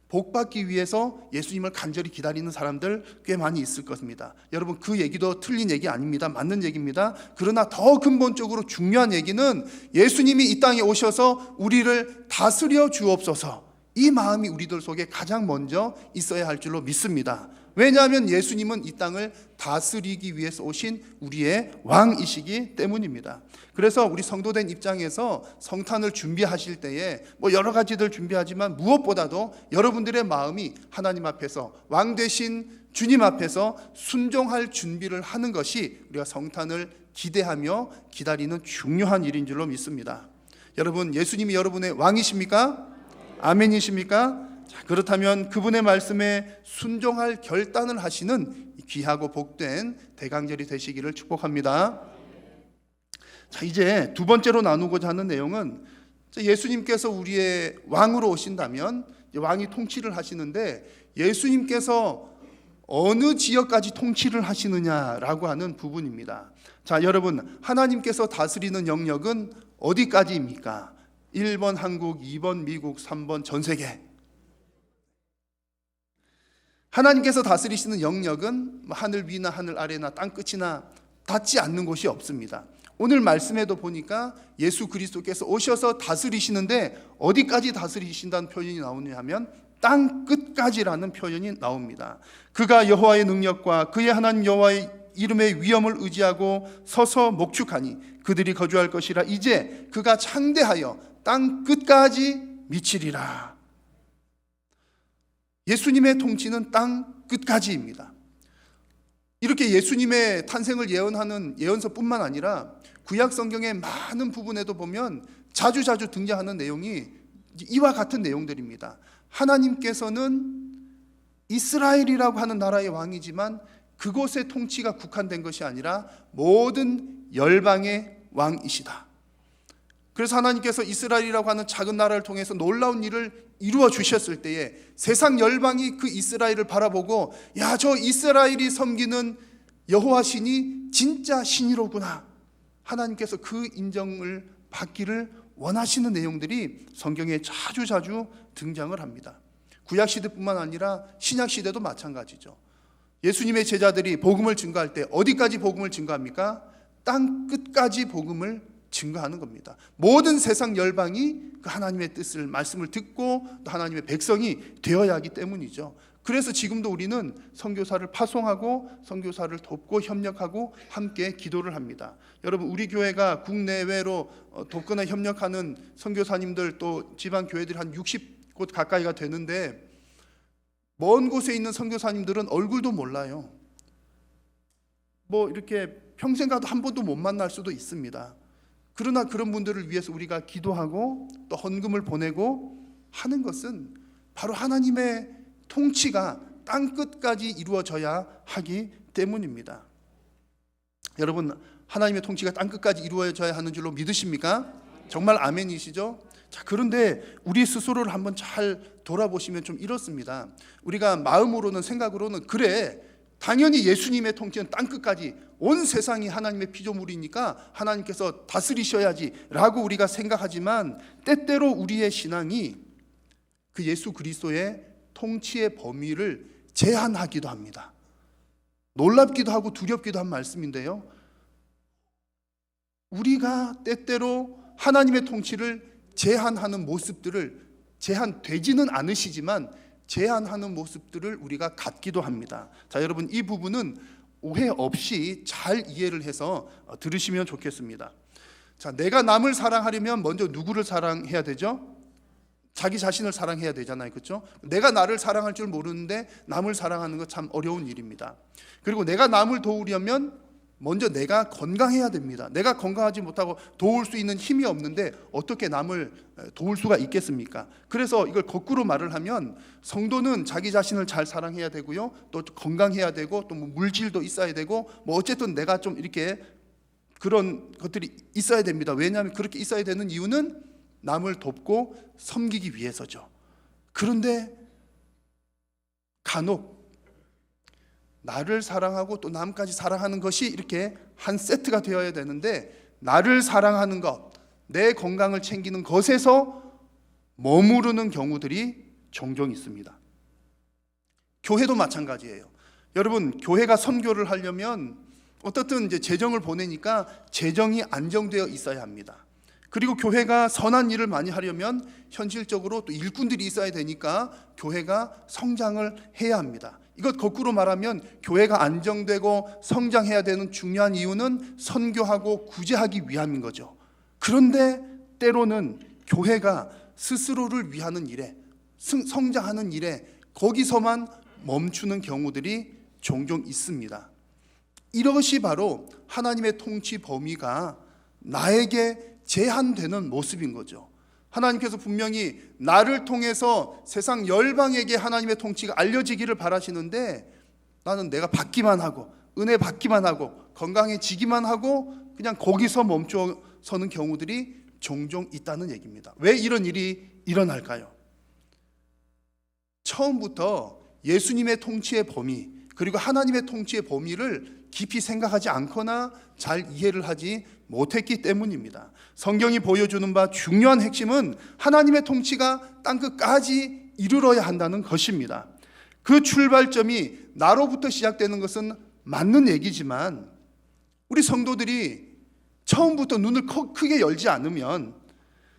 복 받기 위해서 예수님을 간절히 기다리는 사람들 꽤 많이 있을 것입니다. 여러분, 그 얘기도 틀린 얘기 아닙니다. 맞는 얘기입니다. 그러나 더 근본적으로 중요한 얘기는 예수님이 이 땅에 오셔서 우리를 다스려 주옵소서, 이 마음이 우리들 속에 가장 먼저 있어야 할 줄로 믿습니다. 왜냐하면 예수님은 이 땅을 다스리기 위해서 오신 우리의 왕이시기 때문입니다. 그래서 우리 성도된 입장에서 성탄을 준비하실 때에 뭐 여러 가지들 준비하지만, 무엇보다도 여러분들의 마음이 하나님 앞에서, 왕 되신 주님 앞에서 순종할 준비를 하는 것이 우리가 성탄을 기대하며 기다리는 중요한 일인 줄로 믿습니다. 여러분, 예수님이 여러분의 왕이십니까? 아멘이십니까? 자, 그렇다면 그분의 말씀에 순종할 결단을 하시는 귀하고 복된 대강절이 되시기를 축복합니다. 자, 이제 두 번째로 나누고자 하는 내용은, 예수님께서 우리의 왕으로 오신다면 왕이 통치를 하시는데, 예수님께서 어느 지역까지 통치를 하시느냐라고 하는 부분입니다. 자, 여러분, 하나님께서 다스리는 영역은 어디까지입니까? 1번 한국, 2번 미국, 3번 전 세계. 하나님께서 다스리시는 영역은 하늘 위나 하늘 아래나 땅 끝이나 닿지 않는 곳이 없습니다. 오늘 말씀에도 보니까 예수 그리스도께서 오셔서 다스리시는데, 어디까지 다스리신다는 표현이 나오냐 하면 땅 끝까지라는 표현이 나옵니다. 그가 여호와의 능력과 그의 하나님 여호와의 이름의 위엄을 의지하고 서서 목축하니 그들이 거주할 것이라. 이제 그가 창대하여 땅 끝까지 미치리라. 예수님의 통치는 땅 끝까지입니다. 이렇게 예수님의 탄생을 예언하는 예언서뿐만 아니라 구약 성경의 많은 부분에도 보면 자주자주 등장하는 내용이 이와 같은 내용들입니다. 하나님께서는 이스라엘이라고 하는 나라의 왕이지만 그곳의 통치가 국한된 것이 아니라 모든 열방의 왕이시다. 그래서 하나님께서 이스라엘이라고 하는 작은 나라를 통해서 놀라운 일을 이루어 주셨을 때에 세상 열방이 그 이스라엘을 바라보고, 야, 저 이스라엘이 섬기는 여호와 신이 진짜 신이로구나, 하나님께서 그 인정을 받기를 원하시는 내용들이 성경에 자주자주 등장을 합니다. 구약시대뿐만 아니라 신약시대도 마찬가지죠. 예수님의 제자들이 복음을 증거할 때 어디까지 복음을 증거합니까? 땅 끝까지 복음을 증거하는 겁니다. 모든 세상 열방이 그 하나님의 뜻을, 말씀을 듣고 또 하나님의 백성이 되어야 하기 때문이죠. 그래서 지금도 우리는 선교사를 파송하고 선교사를 돕고 협력하고 함께 기도를 합니다. 여러분, 우리 교회가 국내외로 돕거나 협력하는 선교사님들, 또 지방 교회들이 한 60곳 가까이가 되는데, 먼 곳에 있는 선교사님들은 얼굴도 몰라요. 뭐 이렇게 평생 가도 한 번도 못 만날 수도 있습니다. 그러나 그런 분들을 위해서 우리가 기도하고 또 헌금을 보내고 하는 것은 바로 하나님의 통치가 땅끝까지 이루어져야 하기 때문입니다. 여러분, 하나님의 통치가 땅끝까지 이루어져야 하는 줄로 믿으십니까? 정말 아멘이시죠? 자, 그런데 우리 스스로를 한번 잘 돌아보시면 좀 이렇습니다. 우리가 마음으로는, 생각으로는 그래, 당연히 예수님의 통치는 땅끝까지, 온 세상이 하나님의 피조물이니까 하나님께서 다스리셔야지 라고 우리가 생각하지만, 때때로 우리의 신앙이 그 예수 그리스도의 통치의 범위를 제한하기도 합니다. 놀랍기도 하고 두렵기도 한 말씀인데요, 우리가 때때로 하나님의 통치를 제한하는 모습들을, 제한되지는 않으시지만 제한하는 모습들을 우리가 갖기도 합니다. 자, 여러분, 이 부분은 오해 없이 잘 이해를 해서 들으시면 좋겠습니다. 자, 내가 남을 사랑하려면 먼저 누구를 사랑해야 되죠? 자기 자신을 사랑해야 되잖아요, 그렇죠? 내가 나를 사랑할 줄 모르는데 남을 사랑하는 거 참 어려운 일입니다. 그리고 내가 남을 도우려면 먼저 내가 건강해야 됩니다. 내가 건강하지 못하고 도울 수 있는 힘이 없는데 어떻게 남을 도울 수가 있겠습니까? 그래서 이걸 거꾸로 말을 하면, 성도는 자기 자신을 잘 사랑해야 되고요, 또 건강해야 되고, 또 뭐 물질도 있어야 되고, 뭐 어쨌든 내가 좀 이렇게 그런 것들이 있어야 됩니다. 왜냐하면 그렇게 있어야 되는 이유는 남을 돕고 섬기기 위해서죠. 그런데 간혹 나를 사랑하고 또 남까지 사랑하는 것이 이렇게 한 세트가 되어야 되는데, 나를 사랑하는 것, 내 건강을 챙기는 것에서 머무르는 경우들이 종종 있습니다. 교회도 마찬가지예요. 여러분, 교회가 선교를 하려면 어떻든 이제 재정을 보내니까 재정이 안정되어 있어야 합니다. 그리고 교회가 선한 일을 많이 하려면 현실적으로 또 일꾼들이 있어야 되니까 교회가 성장을 해야 합니다. 이것 거꾸로 말하면 교회가 안정되고 성장해야 되는 중요한 이유는 선교하고 구제하기 위함인 거죠. 그런데 때로는 교회가 스스로를 위하는 일에, 성장하는 일에 거기서만 멈추는 경우들이 종종 있습니다. 이것이 바로 하나님의 통치 범위가 나에게 제한되는 모습인 거죠. 하나님께서 분명히 나를 통해서 세상 열방에게 하나님의 통치가 알려지기를 바라시는데, 나는 내가 받기만 하고 은혜 받기만 하고 건강해지기만 하고 그냥 거기서 멈춰서는 경우들이 종종 있다는 얘기입니다. 왜 이런 일이 일어날까요? 처음부터 예수님의 통치의 범위, 그리고 하나님의 통치의 범위를 깊이 생각하지 않거나 잘 이해를 하지 못했기 때문입니다. 성경이 보여주는 바 중요한 핵심은 하나님의 통치가 땅끝까지 이르러야 한다는 것입니다. 그 출발점이 나로부터 시작되는 것은 맞는 얘기지만, 우리 성도들이 처음부터 눈을 크게 열지 않으면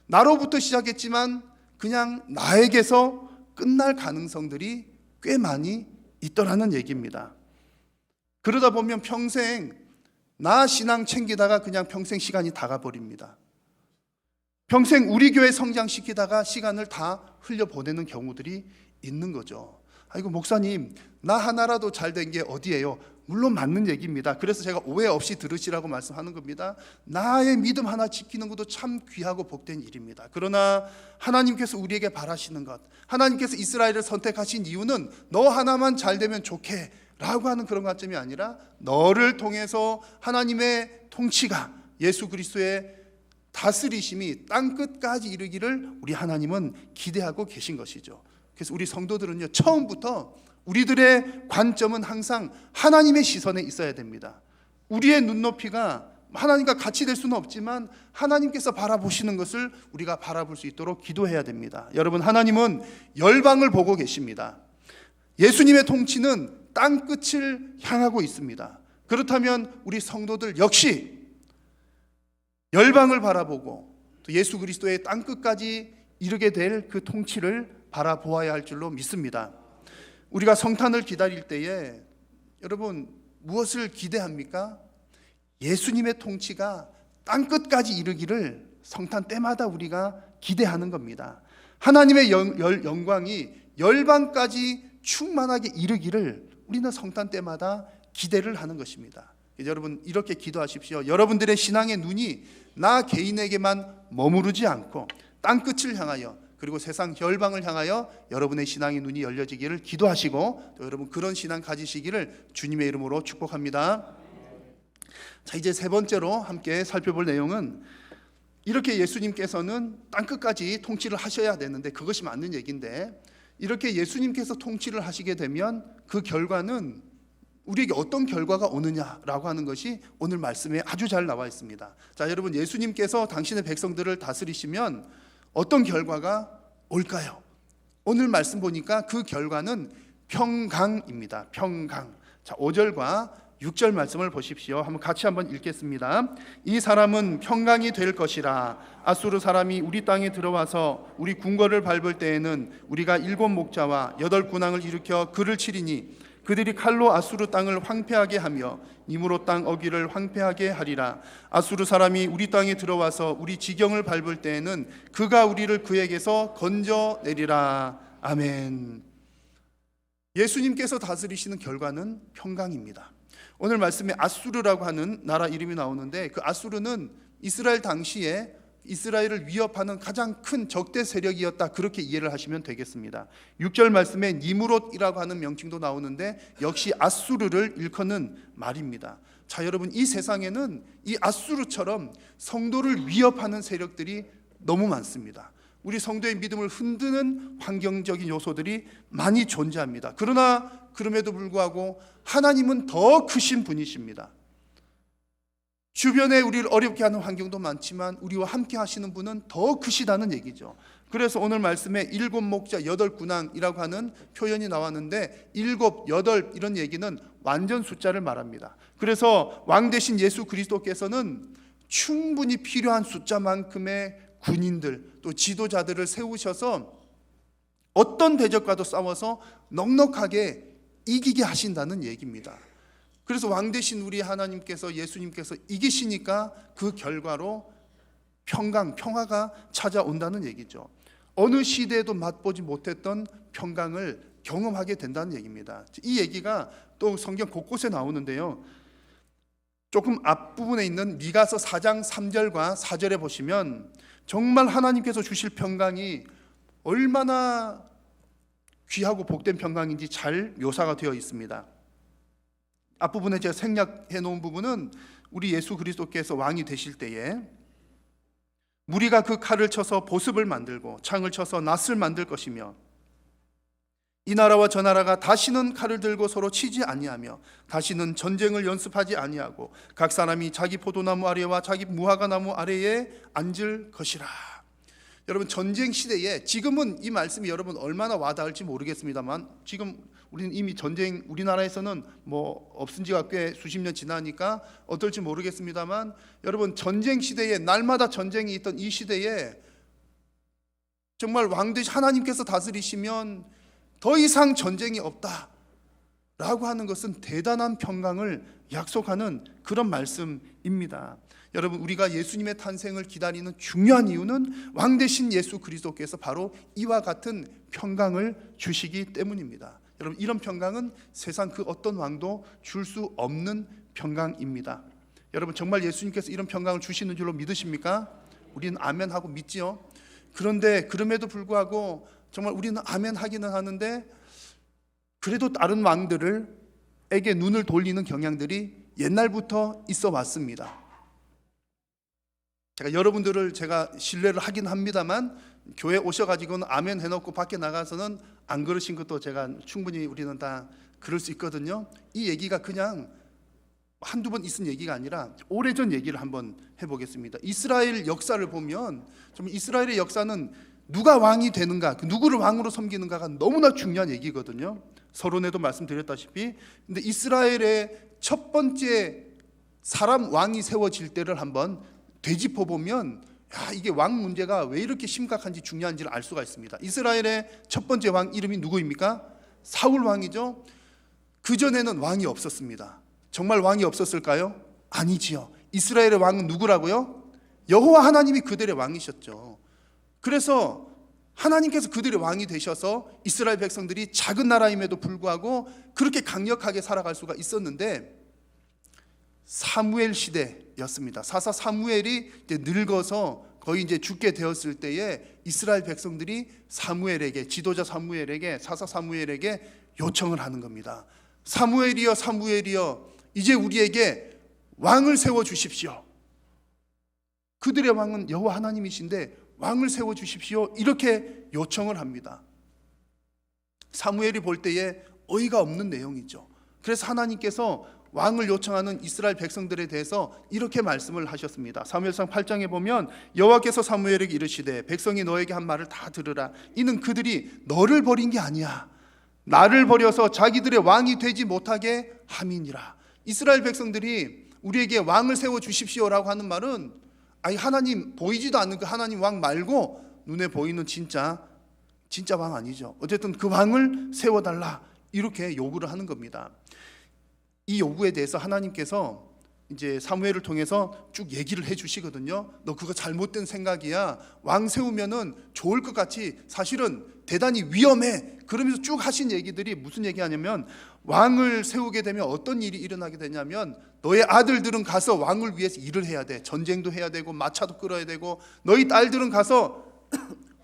나로부터 시작했지만 그냥 나에게서 끝날 가능성들이 꽤 많이 있더라는 얘기입니다. 그러다 보면 평생 나 신앙 챙기다가 그냥 평생 시간이 다 가버립니다. 평생 우리 교회 성장시키다가 시간을 다 흘려보내는 경우들이 있는 거죠. 아이고 목사님, 나 하나라도 잘 된 게 어디예요? 물론 맞는 얘기입니다. 그래서 제가 오해 없이 들으시라고 말씀하는 겁니다. 나의 믿음 하나 지키는 것도 참 귀하고 복된 일입니다. 그러나 하나님께서 우리에게 바라시는 것, 하나님께서 이스라엘을 선택하신 이유는 너 하나만 잘 되면 좋게 라고 하는 그런 관점이 아니라, 너를 통해서 하나님의 통치가, 예수 그리스도의 다스리심이 땅끝까지 이르기를 우리 하나님은 기대하고 계신 것이죠. 그래서 우리 성도들은요, 처음부터 우리들의 관점은 항상 하나님의 시선에 있어야 됩니다. 우리의 눈높이가 하나님과 같이 될 수는 없지만 하나님께서 바라보시는 것을 우리가 바라볼 수 있도록 기도해야 됩니다. 여러분, 하나님은 열방을 보고 계십니다. 예수님의 통치는 땅끝을 향하고 있습니다. 그렇다면 우리 성도들 역시 열방을 바라보고 또 예수 그리스도의 땅끝까지 이르게 될 그 통치를 바라보아야 할 줄로 믿습니다. 우리가 성탄을 기다릴 때에 여러분 무엇을 기대합니까? 예수님의 통치가 땅끝까지 이르기를 성탄 때마다 우리가 기대하는 겁니다. 하나님의 영광이 열방까지 충만하게 이르기를 우리는 성탄 때마다 기대를 하는 것입니다. 여러분 이렇게 기도하십시오. 여러분들의 신앙의 눈이 나 개인에게만 머무르지 않고 땅 끝을 향하여 그리고 세상 열방을 향하여 여러분의 신앙의 눈이 열려지기를 기도하시고 또 여러분 그런 신앙 가지시기를 주님의 이름으로 축복합니다. 자, 이제 세 번째로 함께 살펴볼 내용은 이렇게 예수님께서는 땅끝까지 통치를 하셔야 되는데 그것이 맞는 얘기인데 이렇게 예수님께서 통치를 하시게 되면 그 결과는 우리에게 어떤 결과가 오느냐라고 하는 것이 오늘 말씀에 아주 잘 나와 있습니다. 자, 여러분 예수님께서 당신의 백성들을 다스리시면 어떤 결과가 올까요? 오늘 말씀 보니까 그 결과는 평강입니다. 평강. 자, 5절과 6절 말씀을 보십시오. 한번 같이 한번 읽겠습니다. 이 사람은 평강이 될 것이라. 아수르 사람이 우리 땅에 들어와서 우리 궁궐을 밟을 때에는 우리가 7 목자와 8 군왕을 일으켜 그를 치리니 그들이 칼로 아수르 땅을 황폐하게 하며 니무롯 땅 어귀를 황폐하게 하리라. 아수르 사람이 우리 땅에 들어와서 우리 지경을 밟을 때에는 그가 우리를 그에게서 건져내리라. 아멘. 예수님께서 다스리시는 결과는 평강입니다. 오늘 말씀에 아수르라고 하는 나라 이름이 나오는데 그 아수르는 이스라엘 당시에 이스라엘을 위협하는 가장 큰 적대 세력이었다, 그렇게 이해를 하시면 되겠습니다. 6절 말씀에 니무롯이라고 하는 명칭도 나오는데 역시 아수르를 일컫는 말입니다. 자, 여러분 이 세상에는 이 아수르처럼 성도를 위협하는 세력들이 너무 많습니다. 우리 성도의 믿음을 흔드는 환경적인 요소들이 많이 존재합니다. 그러나 그럼에도 불구하고 하나님은 더 크신 분이십니다. 주변에 우리를 어렵게 하는 환경도 많지만 우리와 함께 하시는 분은 더 크시다는 얘기죠. 그래서 오늘 말씀에 7 목자 8 군왕이라고 하는 표현이 나왔는데 7, 8 이런 얘기는 완전 숫자를 말합니다. 그래서 왕 대신 예수 그리스도께서는 충분히 필요한 숫자만큼의 군인들 또 지도자들을 세우셔서 어떤 대적과도 싸워서 넉넉하게 이기게 하신다는 얘기입니다. 그래서 왕 대신 우리 하나님께서 예수님께서 이기시니까 그 결과로 평강, 평화가 찾아온다는 얘기죠. 어느 시대에도 맛보지 못했던 평강을 경험하게 된다는 얘기입니다. 이 얘기가 또 성경 곳곳에 나오는데요. 조금 앞부분에 있는 미가서 4장 3절과 4절에 보시면 정말 하나님께서 주실 평강이 얼마나 귀하고 복된 평강인지 잘 묘사가 되어 있습니다. 앞부분에 제가 생략해 놓은 부분은 우리 예수 그리스도께서 왕이 되실 때에 무리가 그 칼을 쳐서 보습을 만들고 창을 쳐서 낫을 만들 것이며 이 나라와 저 나라가 다시는 칼을 들고 서로 치지 아니하며 다시는 전쟁을 연습하지 아니하고 각 사람이 자기 포도나무 아래와 자기 무화과나무 아래에 앉을 것이라. 여러분 전쟁 시대에 지금은 이 말씀이 여러분 얼마나 와닿을지 모르겠습니다만 지금 우리는 이미 전쟁 우리나라에서는 뭐 없은 지가 꽤 수십 년 지나니까 어떨지 모르겠습니다만 여러분 전쟁 시대에 날마다 전쟁이 있던 이 시대에 정말 왕되시 하나님께서 다스리시면 더 이상 전쟁이 없다라고 하는 것은 대단한 평강을 약속하는 그런 말씀입니다. 여러분 우리가 예수님의 탄생을 기다리는 중요한 이유는 왕 대신 예수 그리스도께서 바로 이와 같은 평강을 주시기 때문입니다. 여러분 이런 평강은 세상 그 어떤 왕도 줄 수 없는 평강입니다. 여러분 정말 예수님께서 이런 평강을 주시는 줄로 믿으십니까? 우리는 아멘 하고 믿지요. 그런데 그럼에도 불구하고 정말 우리는 아멘 하기는 하는데 그래도 다른 왕들에게 눈을 돌리는 경향들이 옛날부터 있어 왔습니다. 제가 여러분들을 제가 신뢰를 하긴 합니다만 교회 오셔가지고는 아멘 해놓고 밖에 나가서는 안 그러신 것도 제가 충분히 우리는 다 그럴 수 있거든요. 이 얘기가 그냥 한두 번 있은 얘기가 아니라 오래전 얘기를 한번 해보겠습니다. 이스라엘 역사를 보면 좀 이스라엘의 역사는 누가 왕이 되는가, 누구를 왕으로 섬기는가가 너무나 중요한 얘기거든요. 서론에도 말씀드렸다시피 근데 이스라엘의 첫 번째 사람 왕이 세워질 때를 한번 되짚어 보면 이게 왕 문제가 왜 이렇게 심각한지 중요한지를 알 수가 있습니다. 이스라엘의 첫 번째 왕 이름이 누구입니까? 사울 왕이죠. 그전에는 왕이 없었습니다. 정말 왕이 없었을까요? 아니지요. 이스라엘의 왕은 누구라고요? 여호와 하나님이 그들의 왕이셨죠. 그래서 하나님께서 그들의 왕이 되셔서 이스라엘 백성들이 작은 나라임에도 불구하고 그렇게 강력하게 살아갈 수가 있었는데 사무엘 시대였습니다. 사사 사무엘이 이제 늙어서 거의 이제 죽게 되었을 때에 이스라엘 백성들이 사무엘에게, 지도자 사무엘에게, 사사 사무엘에게 요청을 하는 겁니다. 사무엘이여, 사무엘이여, 이제 우리에게 왕을 세워 주십시오. 그들의 왕은 여호와 하나님이신데 왕을 세워 주십시오. 이렇게 요청을 합니다. 사무엘이 볼 때에 어이가 없는 내용이죠. 그래서 하나님께서 왕을 요청하는 이스라엘 백성들에 대해서 이렇게 말씀을 하셨습니다. 사무엘상 8장에 보면 여호와께서 사무엘에게 이르시되 백성이 너에게 한 말을 다 들으라. 이는 그들이 너를 버린 게 아니야. 나를 버려서 자기들의 왕이 되지 못하게 함이니라. 이스라엘 백성들이 우리에게 왕을 세워 주십시오라고 하는 말은 아니 하나님 보이지도 않는 그 하나님 왕 말고 눈에 보이는 진짜 왕 아니죠. 어쨌든 그 왕을 세워달라 이렇게 요구를 하는 겁니다. 이 요구에 대해서 하나님께서 이제 사무엘을 통해서 쭉 얘기를 해주시거든요. 너 그거 잘못된 생각이야. 왕 세우면은 좋을 것 같이 사실은 대단히 위험해. 그러면서 쭉 하신 얘기들이 무슨 얘기하냐면 왕을 세우게 되면 어떤 일이 일어나게 되냐면 너의 아들들은 가서 왕을 위해서 일을 해야 돼. 전쟁도 해야 되고 마차도 끌어야 되고 너희 딸들은 가서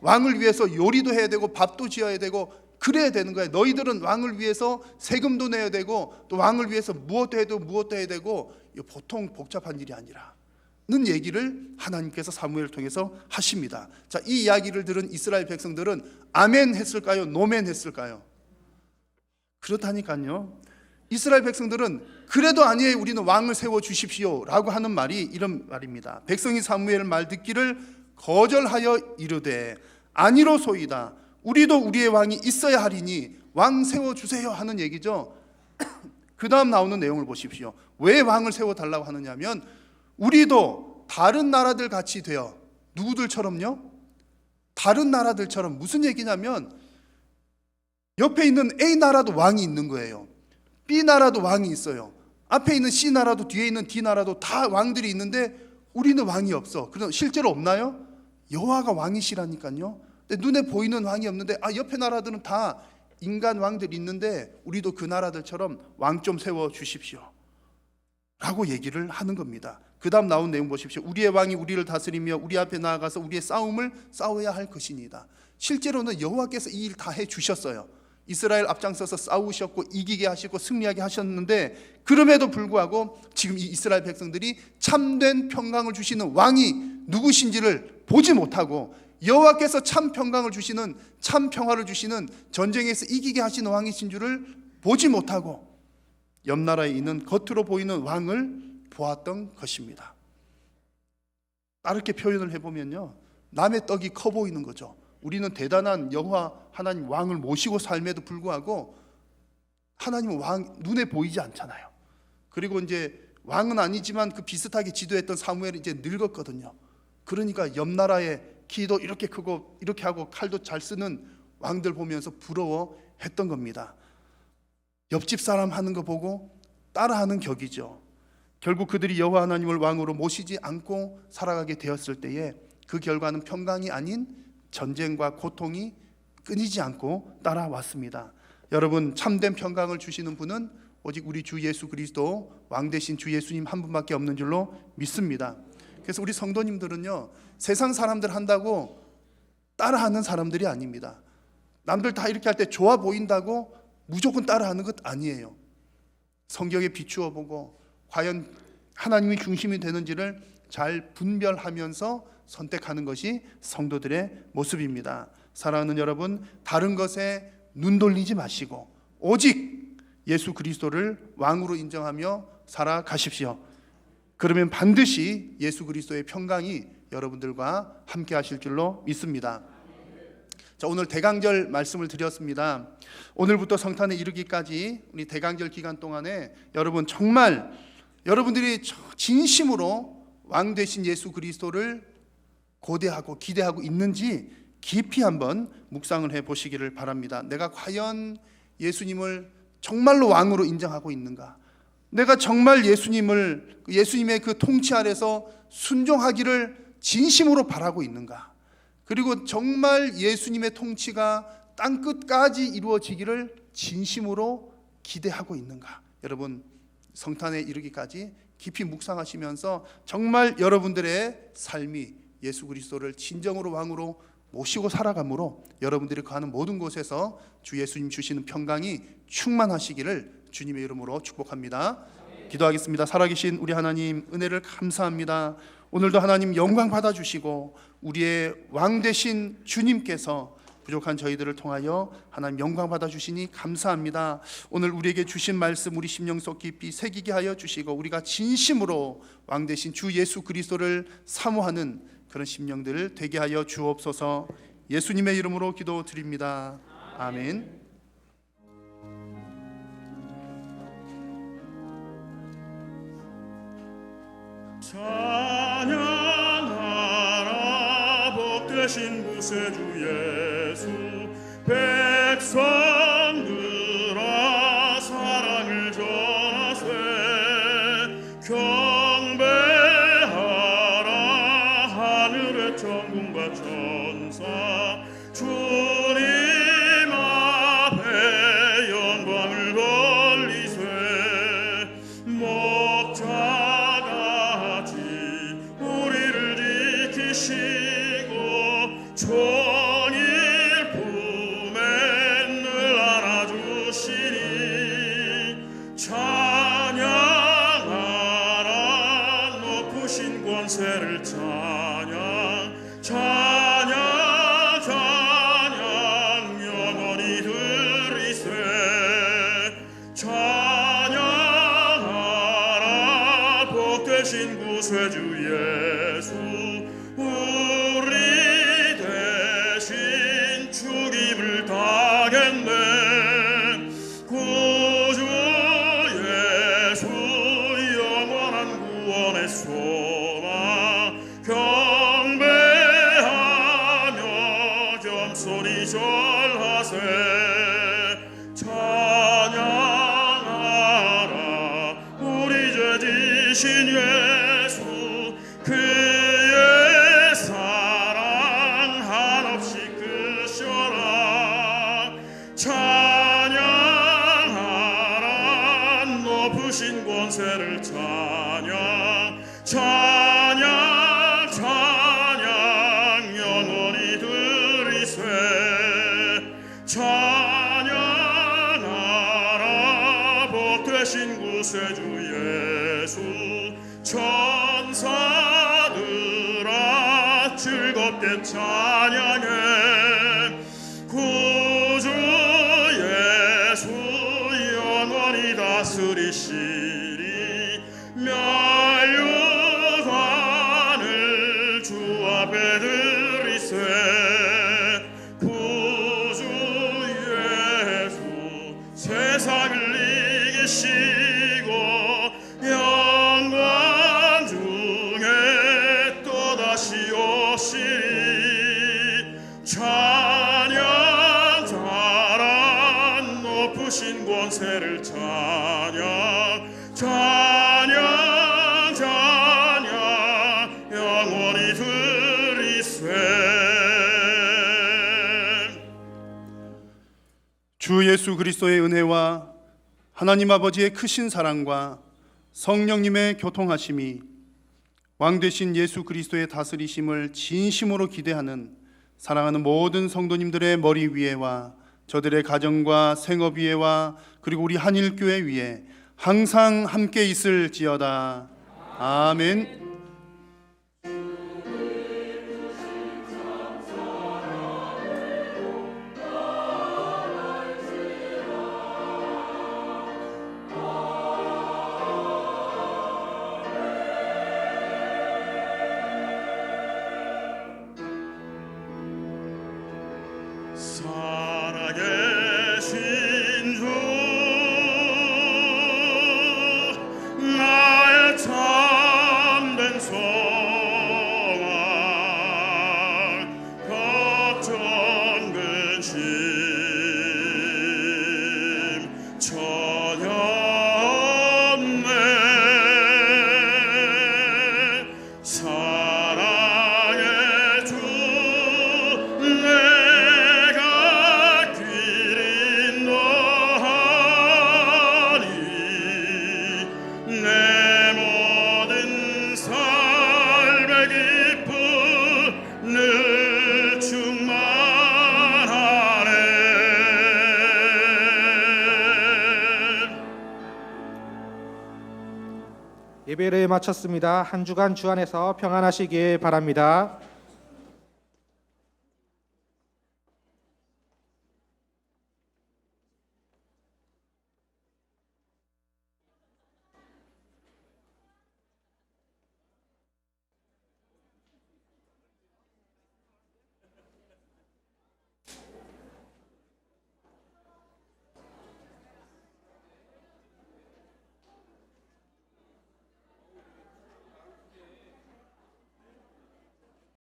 왕을 위해서 요리도 해야 되고 밥도 지어야 되고 그래야 되는 거예요. 너희들은 왕을 위해서 세금도 내야 되고 또 왕을 위해서 무엇도 해야 되고 이거 보통 복잡한 일이 아니라는 얘기를 하나님께서 사무엘을 통해서 하십니다. 자, 이 이야기를 들은 이스라엘 백성들은 아멘 했을까요? 노멘 했을까요? 그렇다니까요. 이스라엘 백성들은 그래도 아니에요. 우리는 왕을 세워 주십시오 라고 하는 말이 이런 말입니다. 백성이 사무엘 말 듣기를 거절하여 이르되 아니로소이다. 우리도 우리의 왕이 있어야 하리니 왕 세워주세요 하는 얘기죠. 그 다음 나오는 내용을 보십시오. 왜 왕을 세워달라고 하느냐면 우리도 다른 나라들 같이 되어 누구들처럼요? 다른 나라들처럼. 무슨 얘기냐면 옆에 있는 A 나라도 왕이 있는 거예요. B 나라도 왕이 있어요. 앞에 있는 C 나라도 뒤에 있는 D 나라도 다 왕들이 있는데 우리는 왕이 없어. 그럼 실제로 없나요? 여호와가 왕이시라니까요. 눈에 보이는 왕이 없는데 옆에 나라들은 다 인간 왕들이 있는데 우리도 그 나라들처럼 왕 좀 세워 주십시오 라고 얘기를 하는 겁니다. 그 다음 나온 내용 보십시오. 우리의 왕이 우리를 다스리며 우리 앞에 나아가서 우리의 싸움을 싸워야 할 것이니다. 실제로는 여호와께서 이 일 다 해주셨어요. 이스라엘 앞장서서 싸우셨고 이기게 하시고 승리하게 하셨는데 그럼에도 불구하고 지금 이 이스라엘 백성들이 참된 평강을 주시는 왕이 누구신지를 보지 못하고 여호와께서 참 평강을 주시는, 참 평화를 주시는, 전쟁에서 이기게 하시는 왕이신 줄을 보지 못하고 옆 나라에 있는 겉으로 보이는 왕을 보았던 것입니다. 다르게 표현을 해보면요, 남의 떡이 커 보이는 거죠. 우리는 대단한 여호와 하나님 왕을 모시고 삶에도 불구하고 하나님은 왕 눈에 보이지 않잖아요. 그리고 이제 왕은 아니지만 그 비슷하게 지도했던 사무엘이 이제 늙었거든요. 그러니까 옆 나라에 키도 이렇게 크고 이렇게 하고 칼도 잘 쓰는 왕들 보면서 부러워했던 겁니다. 옆집 사람 하는 거 보고 따라하는 격이죠. 결국 그들이 여호와 하나님을 왕으로 모시지 않고 살아가게 되었을 때에 그 결과는 평강이 아닌 전쟁과 고통이 끊이지 않고 따라왔습니다. 여러분, 참된 평강을 주시는 분은 오직 우리 주 예수 그리스도 왕 대신 주 예수님 한 분밖에 없는 줄로 믿습니다. 그래서 우리 성도님들은요, 세상 사람들 한다고 따라하는 사람들이 아닙니다. 남들 다 이렇게 할 때 좋아 보인다고 무조건 따라하는 것 아니에요. 성경에 비추어 보고 과연 하나님이 중심이 되는지를 잘 분별하면서 선택하는 것이 성도들의 모습입니다. 사랑하는 여러분, 다른 것에 눈 돌리지 마시고 오직 예수 그리스도를 왕으로 인정하며 살아가십시오. 그러면 반드시 예수 그리스도의 평강이 여러분들과 함께 하실 줄로 믿습니다. 자, 오늘 대강절 말씀을 드렸습니다. 오늘부터 성탄에 이르기까지 우리 대강절 기간 동안에 여러분 정말 여러분들이 진심으로 왕 되신 예수 그리스도를 고대하고 기대하고 있는지 깊이 한번 묵상을 해보시기를 바랍니다. 내가 과연 예수님을 정말로 왕으로 인정하고 있는가? 내가 정말 예수님의 그 통치 아래서 순종하기를 진심으로 바라고 있는가? 그리고 정말 예수님의 통치가 땅끝까지 이루어지기를 진심으로 기대하고 있는가? 여러분, 성탄에 이르기까지 깊이 묵상하시면서 정말 여러분들의 삶이 예수 그리스도를 진정으로 왕으로 모시고 살아감으로 여러분들이 가는 모든 곳에서 주 예수님 주시는 평강이 충만하시기를 주님의 이름으로 축복합니다. 기도하겠습니다. 살아계신 우리 하나님, 은혜를 감사합니다. 오늘도 하나님 영광 받아주시고 우리의 왕 되신 주님께서 부족한 저희들을 통하여 하나님 영광 받아주시니 감사합니다. 오늘 우리에게 주신 말씀 우리 심령 속 깊이 새기게 하여 주시고 우리가 진심으로 왕 되신 주 예수 그리스도를 사모하는 그런 심령들 되게 하여 주옵소서. 예수님의 이름으로 기도드립니다. 아멘. 찬양하라 복되신 구세주 예수 백성들아 사랑을 전하세 경배하라 하늘의 천군과 천사 주님 앞에 영광을 돌리세 목자같이 우리를 지키시고 종일 품에 늘 안아주시니 찬양하라 높으신 권세를 찬양 찬양 찬양 영원히 들이세 찬양하라 복되신 구세주 예수 우리 대신 죽임을 당했네 구주 예수 영원한 구원의 소망 경배하며 겸손히 절하세 찬양하라 우리 죄 지신 예수 그의 사랑 한없이 크셔라 찬양하라 높으신 권세를 찬양 찬양 찬양 영원히 들이세 찬양하라 복되신 구세주 예수 천사들아 즐겁게 찬양해 구주 예수 영원히 다스리시리 멸류관을 주 앞에 드리세 구주 예수 세상을 이기시고 영광 중에 또다시 오시리 찬양 찬양 높으신 권세를 찬양 찬양 찬양 영원히 들이세 주 예수 그리스도의 은혜와 하나님 아버지의 크신 사랑과 성령님의 교통하심이 왕 되신 예수 그리스도의 다스리심을 진심으로 기대하는 사랑하는 모든 성도님들의 머리 위에와 저들의 가정과 생업 위에와 그리고 우리 한일교회 위에 항상 함께 있을지어다. 아멘. 살아계신 주 나의 참된 소망 걱정 근심 전혀 없네 사랑의 주 내가 길 인도하니 내 예배를 마쳤습니다. 한 주간 주 안에서 평안하시길 바랍니다.